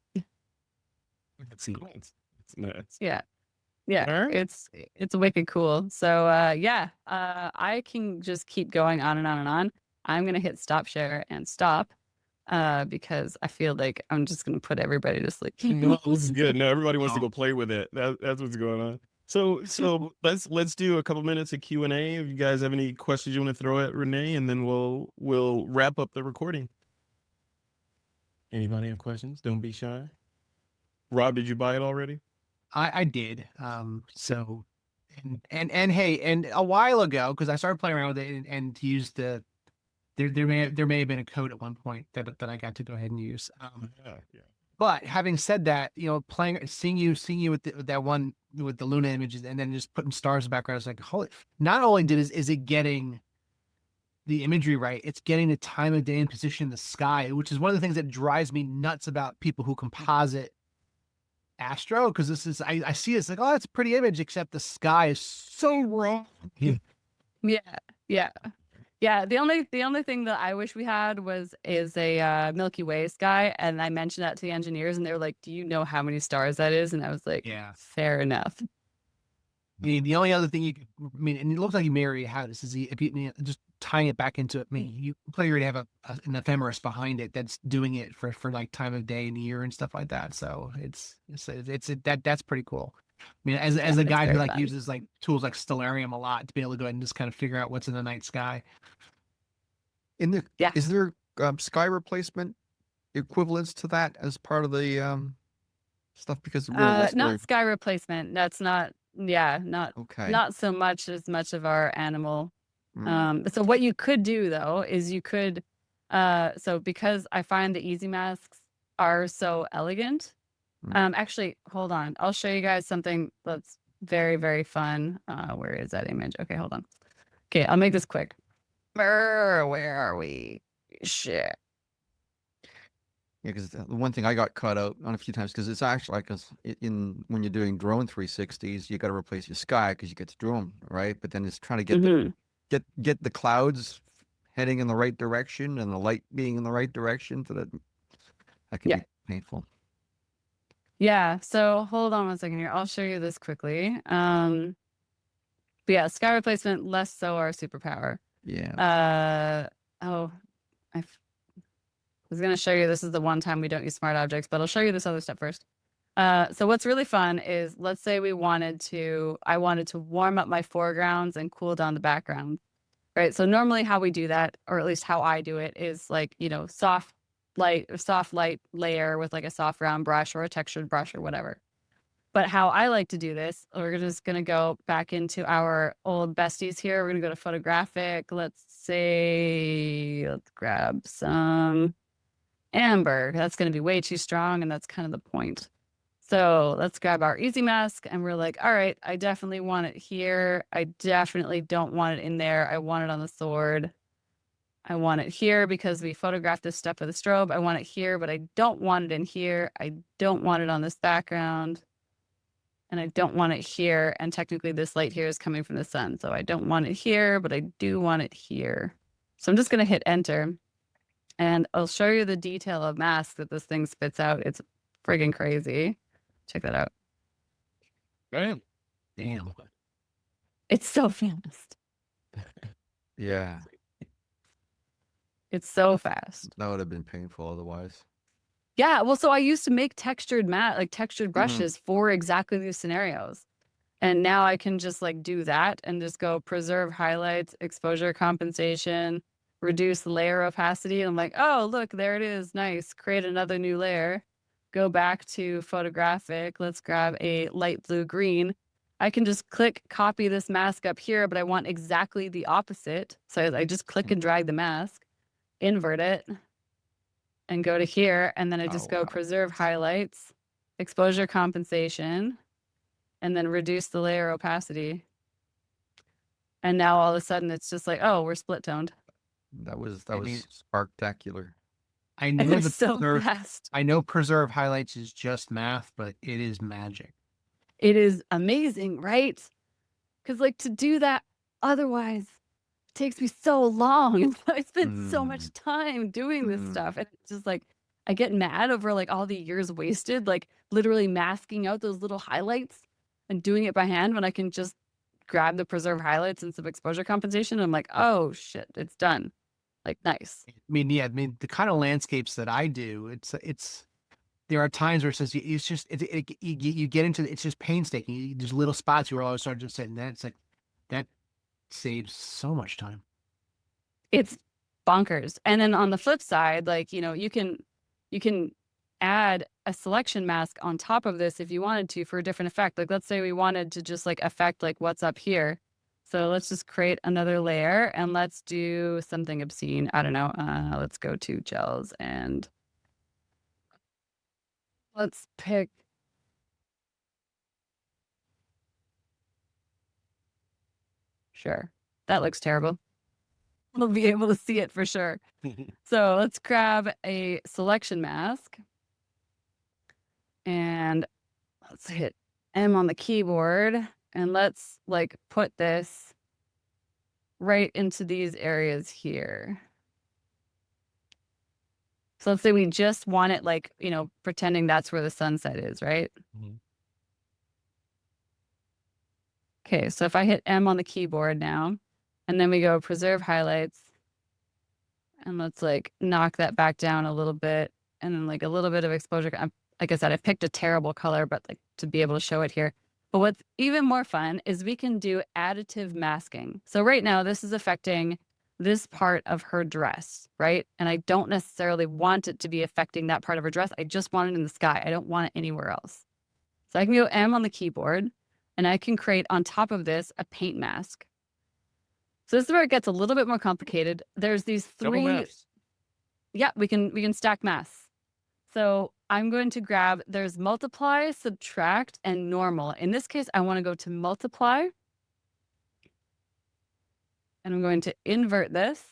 It's nuts. It's nuts. Yeah. All right. It's wicked cool. So I can just keep going on and on and on. I'm gonna hit stop share and stop because I feel like I'm just gonna put everybody to sleep. No, this is good. No, everybody wants to go play with it. That's what's going on. So let's do a couple minutes of Q&A. If you guys have any questions you want to throw at Renee, and then we'll wrap up the recording. Anybody have questions? Don't be shy. Rob, did you buy it already? I did. So, and hey, and a while ago, because I started playing around with it and to use there may have been a code at one point that I got to go ahead and use. Yeah. But having said that, seeing you with that one with the Luna images, and then just putting stars in the background, it's like, holy! Not only is it getting the imagery right, it's getting the time of day and position in the sky, which is one of the things that drives me nuts about people who composite astro, because I see it's like, oh, that's a pretty image, except the sky is so wrong. Yeah, yeah, yeah. The only thing that I wish we had is a Milky Way sky, and I mentioned that to the engineers, and they were like, "Do you know how many stars that is?" And I was like, Yeah. fair enough." I mean, the only other thing and it looks like you may already have this, is if you just tying it back into it. I mean, you probably already have an ephemeris behind it that's doing it for like time of day and year and stuff like that. So that's pretty cool. I mean, as a it's guy who very like fun. uses like tools like Stellarium a lot to be able to go ahead and just kind of figure out what's in the night sky. Yeah. Is there sky replacement equivalents to that as part of the stuff? Because Not sky replacement. That's not. Yeah, okay. not so much of our animal. Mm. So what you could do though is you could, so because I find the easy masks are so elegant. Actually, hold on. I'll show you guys something that's very, very fun. Where is that image? Okay, hold on. Okay, I'll make this quick. Where are we? Shit. Yeah, because the one thing I got caught out on a few times, because it's actually like when you're doing drone 360s, you got to replace your sky because you get the drone, right? But then it's trying to get get the clouds heading in the right direction and the light being in the right direction, so that can be painful. Yeah. So hold on one second here. I'll show you this quickly. But yeah, sky replacement, less so our superpower. Yeah. Oh, I was going to show you, this is the one time we don't use smart objects, but I'll show you this other step first. So what's really fun is, let's say I wanted to warm up my foregrounds and cool down the background, right? So normally how we do that, or at least how I do it, is like, soft light layer with like a soft round brush or a textured brush or whatever. But how I like to do this, we're just going to go back into our old besties here. We're going to go to photographic. Let's grab some amber. That's going to be way too strong, and that's kind of the point. So let's grab our easy mask, and we're like, all right, I definitely want it here. I definitely don't want it in there. I want it on the sword. I want it here because we photographed this stuff with a strobe. I want it here, but I don't want it in here. I don't want it on this background. And I don't want it here. And technically this light here is coming from the sun. So I don't want it here, but I do want it here. So I'm just going to hit enter. And I'll show you the detail of mask that this thing spits out. It's friggin' crazy. Check that out. Damn. It's so fast. Yeah. It's so fast. That would have been painful otherwise. Yeah, well, so I used to make textured brushes for exactly these scenarios. And now I can just like do that and just go preserve highlights, exposure compensation, reduce layer opacity. And I'm like, oh, look, there it is. Nice. Create another new layer. Go back to photographic. Let's grab a light blue green. I can just click, copy this mask up here, but I want exactly the opposite. So I just click and drag the mask, invert it, and go to here. And then I just go preserve highlights, exposure compensation, and then reduce the layer opacity. And now all of a sudden it's just like, oh, we're split toned. That was sparktacular. I know It's so fast. I know preserve highlights is just math, but it is magic. It is amazing, right? Because like to do that otherwise it takes me so long. I spent so much time doing this stuff. And it's just like, I get mad over like all the years wasted, like literally masking out those little highlights and doing it by hand when I can just grab the preserve highlights and some exposure compensation. And I'm like, oh shit, it's done. Like, nice. I mean, the kind of landscapes that I do, there are times where it says it's just you get into it's just painstaking. There's little spots where I always start just saying that. It's like that saves so much time. It's bonkers. And then on the flip side, like, you can add a selection mask on top of this if you wanted to for a different effect. Like, let's say we wanted to just like affect like what's up here. So let's just create another layer and let's do something obscene. I don't know. Let's go to gels and Let's pick. Sure. That looks terrible. We'll be able to see it for sure. So let's grab a selection mask. And let's hit M on the keyboard. And let's like put this right into these areas here. So let's say we just want it like, you know, pretending that's where the sunset is, right? Mhm. Okay, so if I hit M on the keyboard now, and then we go preserve highlights, and let's like knock that back down a little bit, and then like a little bit of exposure. Like I said, I picked a terrible color, but like to be able to show it here. But what's even more fun is we can do additive masking. So right now, this is affecting this part of her dress, right? And I don't necessarily want it to be affecting that part of her dress. I just want it in the sky. I don't want it anywhere else. So I can go M on the keyboard, and I can create on top of this a paint mask. So this is where it gets a little bit more complicated. There's these Double three. mask. Yeah, we can stack masks. So I'm going to grab, there's multiply, subtract, and normal. In this case, I want to go to multiply. And I'm going to invert this.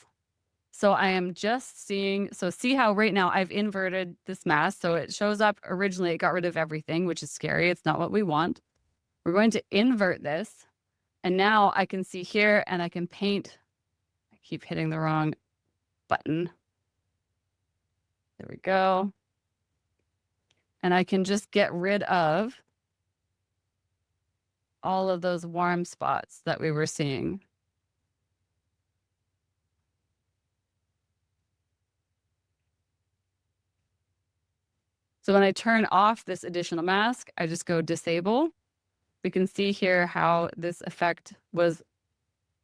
So I am just seeing, so see how right now I've inverted this mask. So it shows up originally, it got rid of everything, which is scary. It's not what we want. We're going to invert this. And now I can see here and I can paint. I keep hitting the wrong button. There we go. And I can just get rid of all of those warm spots that we were seeing. So when I turn off this additional mask, I just go disable. We can see here how this effect was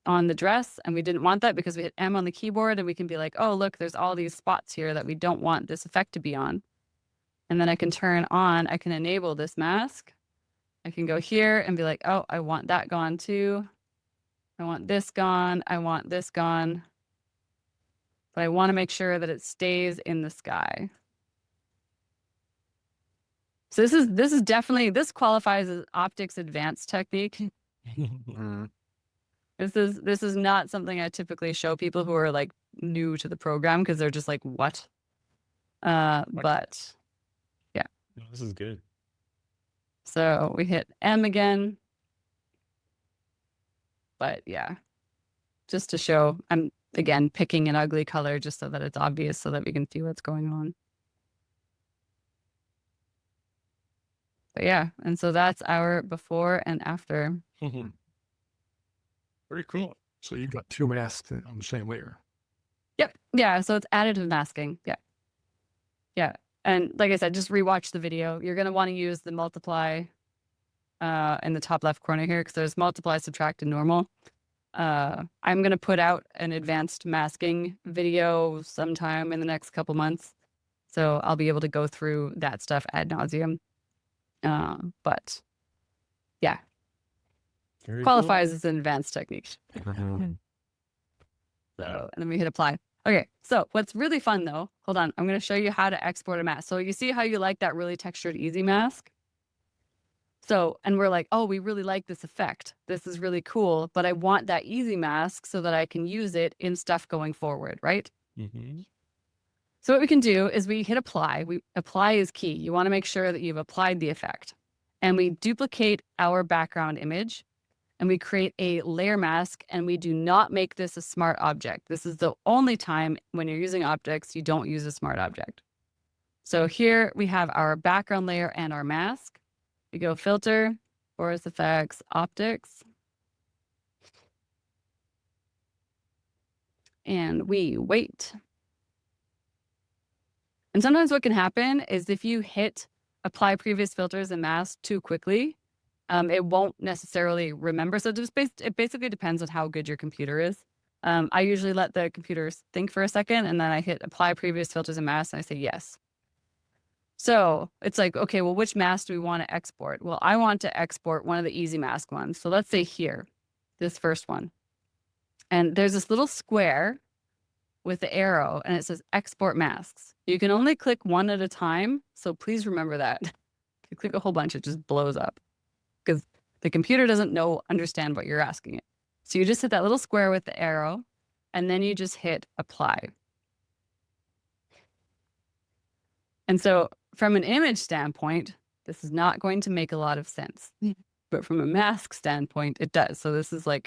on the dress, and we didn't want that because we hit M on the keyboard, and we can be like, oh, look, there's all these spots here that we don't want this effect to be on. And then I can turn on, I can enable this mask. I can go here and be like, oh, I want that gone too. I want this gone. I want this gone. But I want to make sure that it stays in the sky. So this is definitely, this qualifies as optics advanced technique. Mm. This is not something I typically show people who are like new to the program because they're just like, what? But yeah. No, this is good. So we hit M again. But yeah, just to show, I'm again picking an ugly color just so that it's obvious so that we can see what's going on. But yeah, and so that's our before and after. Pretty cool. So you've got two masks on the same layer. Yep. Yeah. So it's additive masking. Yeah. Yeah. And like I said, just rewatch the video. You're going to want to use the multiply in the top left corner here because there's multiply, subtract, and normal. I'm going to put out an advanced masking video sometime in the next couple months. So I'll be able to go through that stuff ad nauseum. But yeah, Very qualifies as an advanced technique. Mhm. So, and then we hit apply. Okay, so what's really fun though, hold on, I'm going to show you how to export a mask. So you see how you like that really textured easy mask? So, and we're like, oh, we really like this effect. This is really cool, but I want that easy mask so that I can use it in stuff going forward, right? Mm-hmm. So what we can do is we hit apply. Apply is key. You want to make sure that you've applied the effect. And we duplicate our background image and we create a layer mask, and we do not make this a smart object. This is the only time when you're using optics, you don't use a smart object. So here we have our background layer and our mask. We go filter, Boris FX Optics. And we wait. And sometimes what can happen is if you hit apply previous filters and masks too quickly, it won't necessarily remember. So it basically depends on how good your computer is. I usually let the computer think for a second, and then I hit apply previous filters and masks, and I say yes. So it's like, okay, well, which mask do we want to export? Well, I want to export one of the easy mask ones. So let's say here, this first one. And there's this little square with the arrow and it says export masks. You can only click one at a time. So please remember that. If you click a whole bunch, it just blows up because the computer doesn't understand what you're asking it. So you just hit that little square with the arrow and then you just hit apply. And so from an image standpoint, this is not going to make a lot of sense, but from a mask standpoint, it does. So this is a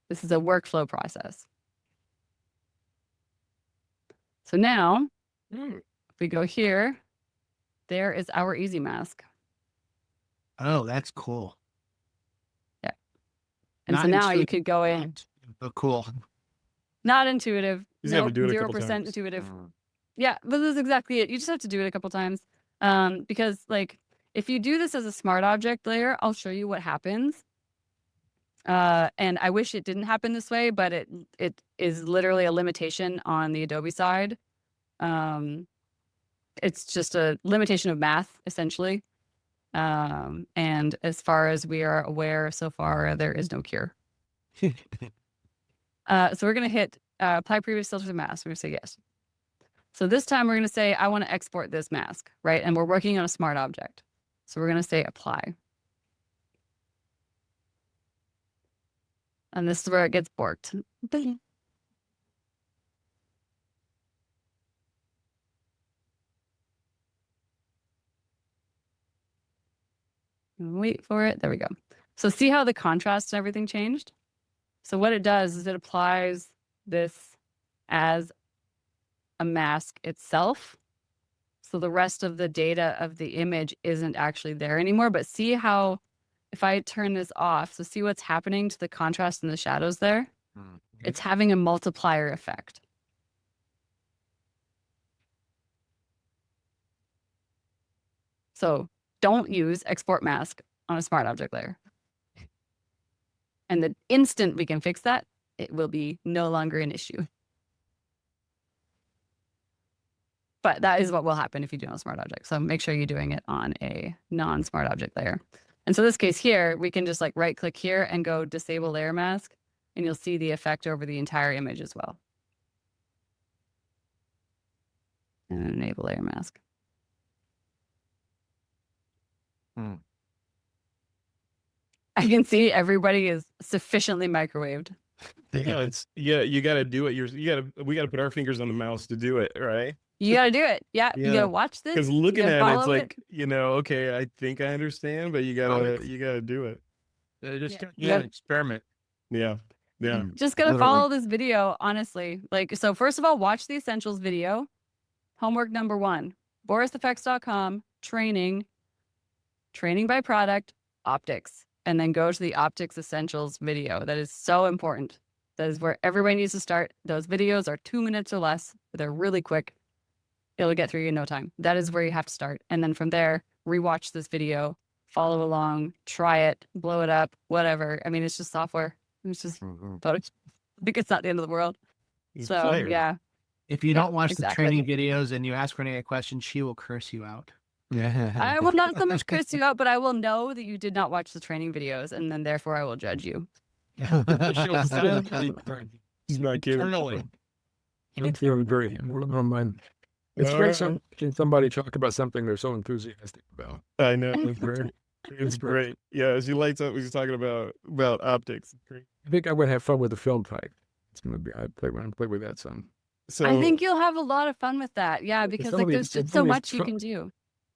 workflow process. So now if we go here, there is our easy mask. Oh, that's cool. Yeah. And Not so now you intuitive, could go in. But cool. Not intuitive. You just have to Nope, do it a couple 0% times. intuitive. Yeah, but that's exactly it. You just have to do it a couple times. Because like if you do this as a smart object layer, I'll show you what happens. And I wish it didn't happen this way, but it is literally a limitation on the Adobe side. It's just a limitation of math, essentially. And as far as we are aware so far, there is no cure. So we're going to hit apply previous filter to mask. We're going to say yes. So this time we're going to say, I want to export this mask, right? And we're working on a smart object. So we're going to say apply. And this is where it gets borked. Wait for it. There we go. So see how the contrast and everything changed? So what it does is it applies this as a mask itself. So the rest of the data of the image isn't actually there anymore. But see how if I turn this off, so see what's happening to the contrast and the shadows there? It's having a multiplier effect. So don't use export mask on a smart object layer. And the instant we can fix that, it will be no longer an issue. But that is what will happen if you do it on a smart object. So make sure you're doing it on a non-smart object layer. And so this case here, we can just like right click here and go disable layer mask, and you'll see the effect over the entire image as well. And enable layer mask. I can see everybody is sufficiently microwaved. Yeah, you got to do it. We got to put our fingers on the mouse to do it, right? You got to do it. Yeah, you Yeah. got to watch this. Because you looking gotta at it, it's follow like, okay, I think I understand, but you gotta do it. Just Yeah. experiment. Yeah. Yeah. Just gotta Literally. follow this video, honestly. Like, so first of all, watch the essentials video. Homework number 1, borisfx.com, training by product, optics. And then go to the optics essentials video. That is so important. That is where everybody needs to start. Those videos are 2 minutes or less. They're really quick. It'll get through you in no time. That is where you have to start. And then from there, rewatch this video, follow along, try it, blow it up, whatever. I mean, it's just software. It's just photos. I think it's not the end of the world. It's So fire. yeah. If you Yeah, don't watch exactly. the training videos and you ask Renee a question, she will curse you out. I will not so much curse you out, but I will know that you did not watch the training videos, and then therefore I will judge you. She'll send He's not kidding. internally. I'm feeling very on mine. It's great seeing somebody talk about something they're so enthusiastic about. I know. It's great. It's great. Yeah, she likes what he's talking about optics. Great. I think I would have fun with the film type. It's gonna be. I play with that some. So I think you'll have a lot of fun with that. Yeah, because some like of there's these- just some so of these much you can do.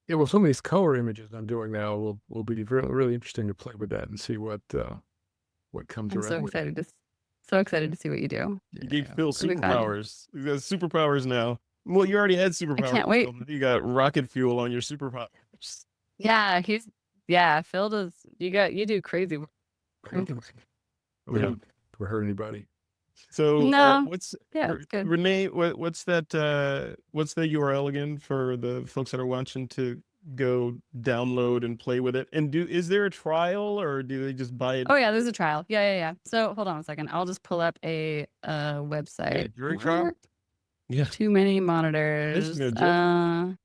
Yeah, well, some of these color images I'm doing now will be really, really interesting to play with that and see what comes I'm around. so excited to see what you do. you gave Phil It'll be fun. superpowers. He has superpowers now. Well, you already had superpowers. can't wait. Phil. You got rocket fuel on your superpowers. Yeah, Phil does. You do crazy work. We haven't hurt anybody. So No. what's Yeah, it's good. Renee? What's that? What's the URL again for the folks that are watching to go download and play with it? And is there a trial or do they just buy it? Oh yeah, there's a trial. Yeah. So hold on a second. I'll just pull up a website. Jury trial? Yeah. Too many monitors. This is gonna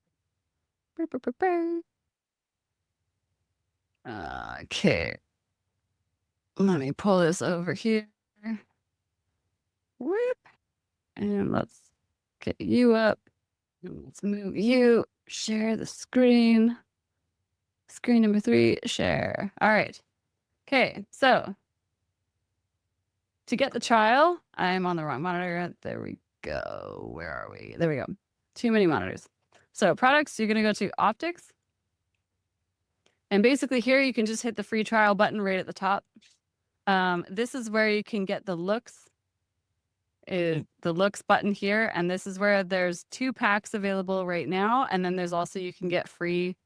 Okay. Let me pull this over here. Whoop. And let's get you up. Let's move you. Share the screen. Screen number 3, share. All right. Okay, so to get the trial, I'm on the wrong monitor. There we go. Where are we? There we go. Too many monitors. So products, you're going to go to optics. And basically here you can just hit the free trial button right at the top. This is where you can get the looks. The looks button here. And this is where there's 2 packs available right now. And then there's also, you can get free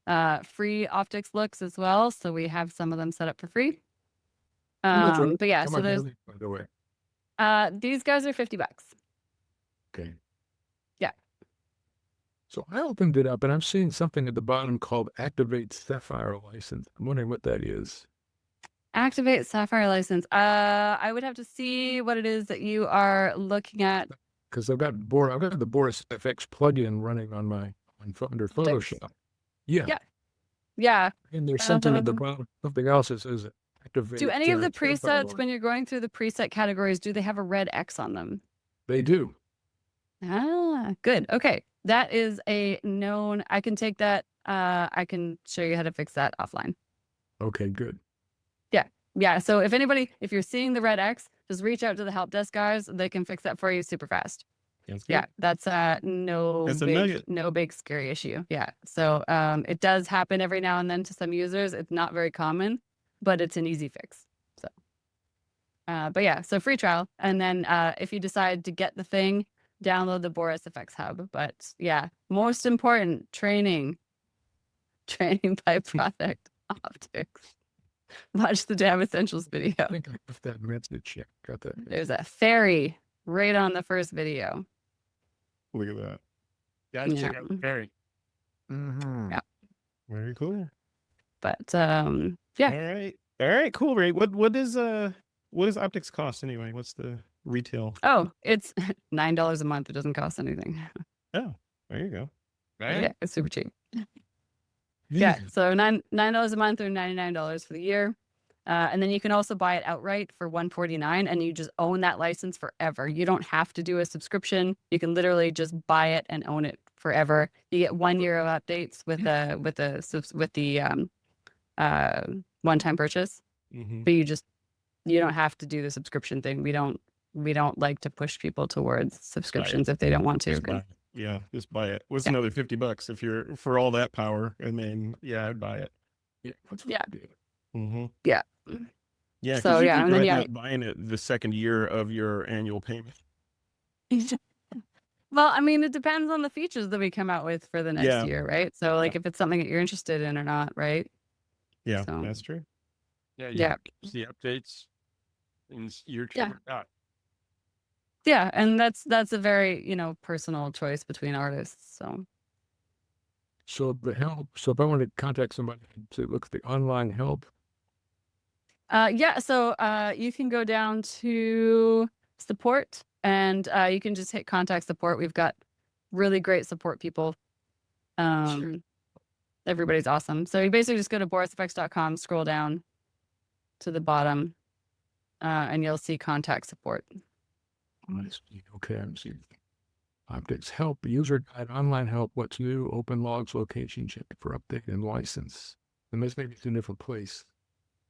optics looks as well. So we have some of them set up for free. But yeah, so there's, by the way. these guys are $50. Okay. Yeah. So I opened it up and I'm seeing something at the bottom called Activate Sapphire License. I'm wondering what that is. Activate Sapphire license. I would have to see what it is that you are looking at. Because I've got the Boris FX plugin running on my under Photoshop. Yeah. Yeah. And there's something at the bottom, something else that says activate. Do any of the Sapphire presets, when you're going through the preset categories, do they have a red X on them? They do. Ah, good. Okay. That is a known. I can take that. I can show you how to fix that offline. Okay, good. Yeah. So if you're seeing the red X, just reach out to the help desk guys. They can fix that for you super fast. Yeah, that's no big scary issue. Yeah. So it does happen every now and then to some users. It's not very common, but it's an easy fix. So but yeah, so free trial. And then if you decide to get the thing, download the Boris FX Hub. But yeah, most important, training by Product Optics. Watch the Damn Essentials video. I think I left that message. Yeah, got that. There's a fairy right on the first video. Look at that. Gotta check out the fairy. Mm-hmm. Yeah. Very cool. But yeah. All right, cool, Ray. What does optics cost anyway? What's the retail? Oh, it's $9 a month. It doesn't cost anything. Oh, there you go. Right? Yeah, it's super cheap. Yeah, so $9 a month or $99 for the year. And then you can also buy it outright for $149 and you just own that license forever. You don't have to do a subscription. You can literally just buy it and own it forever. You get 1 year of updates with the one-time purchase. Mm-hmm. But you don't have to do the subscription thing. We don't like to push people towards subscriptions if they don't want to. Just buy it. Yeah, just buy it. What's another $50 if you're for all that power? And then I'd buy it. Yeah. Mm-hmm. Yeah. Yeah. So yeah, and then not buying it the second year of your annual payment. Well, I mean, it depends on the features that we come out with for the next year, right? So like if it's something that you're interested in or not, right? Yeah, So, that's true. Yeah. Yeah. See updates. Things you're checking out. Yeah, and that's a very, personal choice between artists. So the help. So if I want to contact somebody to look at the online help. so you can go down to support and you can just hit contact support. We've got really great support people. Everybody's awesome. So you basically just go to borisfx.com, scroll down to the bottom, and you'll see contact support. Okay, I'm seeing optics help, user guide, online help, what's new, open logs, location check for update and license. And this may be to a different place.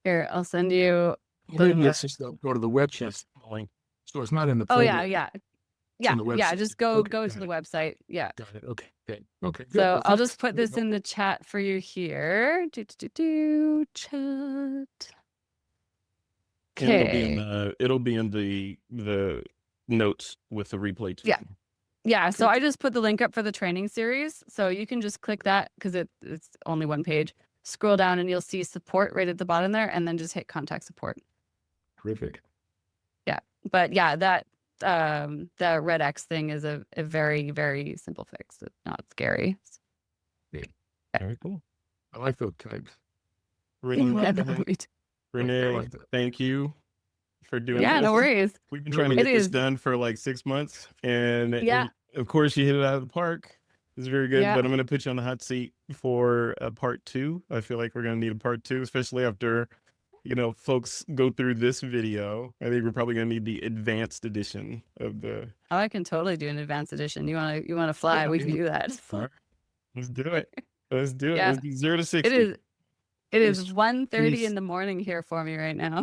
Here, I'll send you. Go to the website link. So it's not in the. Oh folder. yeah. on the website. Just go Okay, to the website. Yeah. Got it. Okay. Okay. Good. So Well, I'll thanks. just put this in the chat for you here. Chat. And Okay. it'll be in the notes with the replay too. Yeah. Yeah. So I just put the link up for the training series. So you can just click that because it's only one page. Scroll down and you'll see support right at the bottom there, and then just hit contact support. Terrific. But yeah, that the red X thing is a very, very simple fix. It's not scary. Very cool. I like those types. Renee, thank you for doing Yeah, this. no worries. We've been trying to It get this is. done for like 6 months. And Yeah. of course, you hit it out of the park. It's very good. Yeah. But I'm going to put you on the hot seat for a part 2. I feel like we're going to need a part 2, especially after folks go through this video, I think we're probably gonna need the advanced edition of the. Oh, I can totally do an advanced edition. You wanna fly? We can do that. All right, let's do it. Let's do it. Yeah. Let's do 0 to 60. It is It's 1:30 in the morning here for me right now.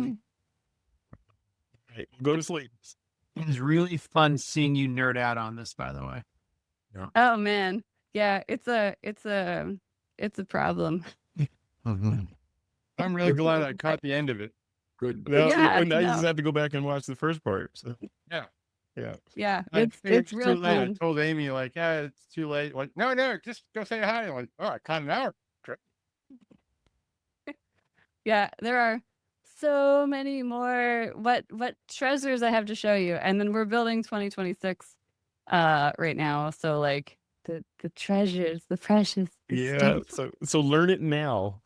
Right, go to sleep. It's really fun seeing you nerd out on this, by the way. Oh man. Yeah, it's a problem. Mhm. I'm really glad I caught the end of it. Good. Now, Yeah, now you just no. have to go back and watch the first part. So. Yeah. Yeah. Yeah, I figured it's real too late. I fun. told Amy like, yeah, it's too late. Like, no, just go say hi. I'm like, oh, I caught an hour. Yeah, there are so many more what treasures I have to show you. And then we're building 2026 right now. So like the treasures, the precious. the Yeah. stuff. So learn it now.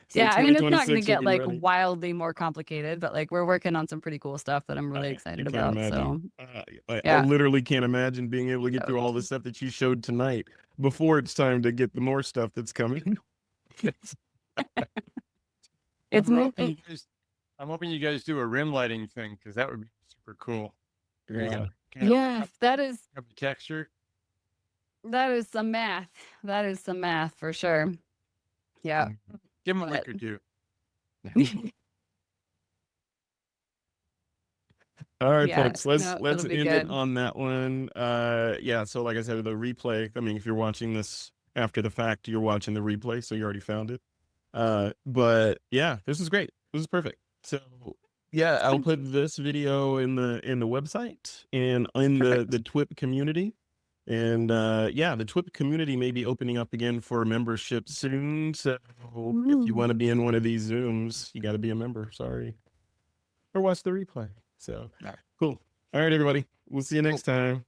So Yeah, I mean it's not gonna 2026 get will be like ready. wildly more complicated, but like we're working on some pretty cool stuff that I'm really I excited can't about. imagine. So I yeah. literally can't imagine being able to get through all the stuff that you showed tonight before it's time to get the more stuff that's coming. It's I'm mo- hoping you guys, I'm hoping you guys do a rim lighting thing because that would be super cool. You're gonna get yeah, that is have the texture. some math. That is some math for sure. Yeah. Give them a But- link or two. All right, Yeah, folks, let's no, let's it'll be end it good. on that one. Yeah, so like I said, the replay, I mean, if you're watching this after the fact, you're watching the replay, so you already found it. But yeah, this is great. This is perfect. So yeah, I'll put this video in the website and in the TWiP community. And yeah, the TWiP community may be opening up again for membership soon. So if you want to be in one of these Zooms, you got to be a member. Sorry. Or watch the replay. So All right. cool. All right, everybody. We'll see you next time.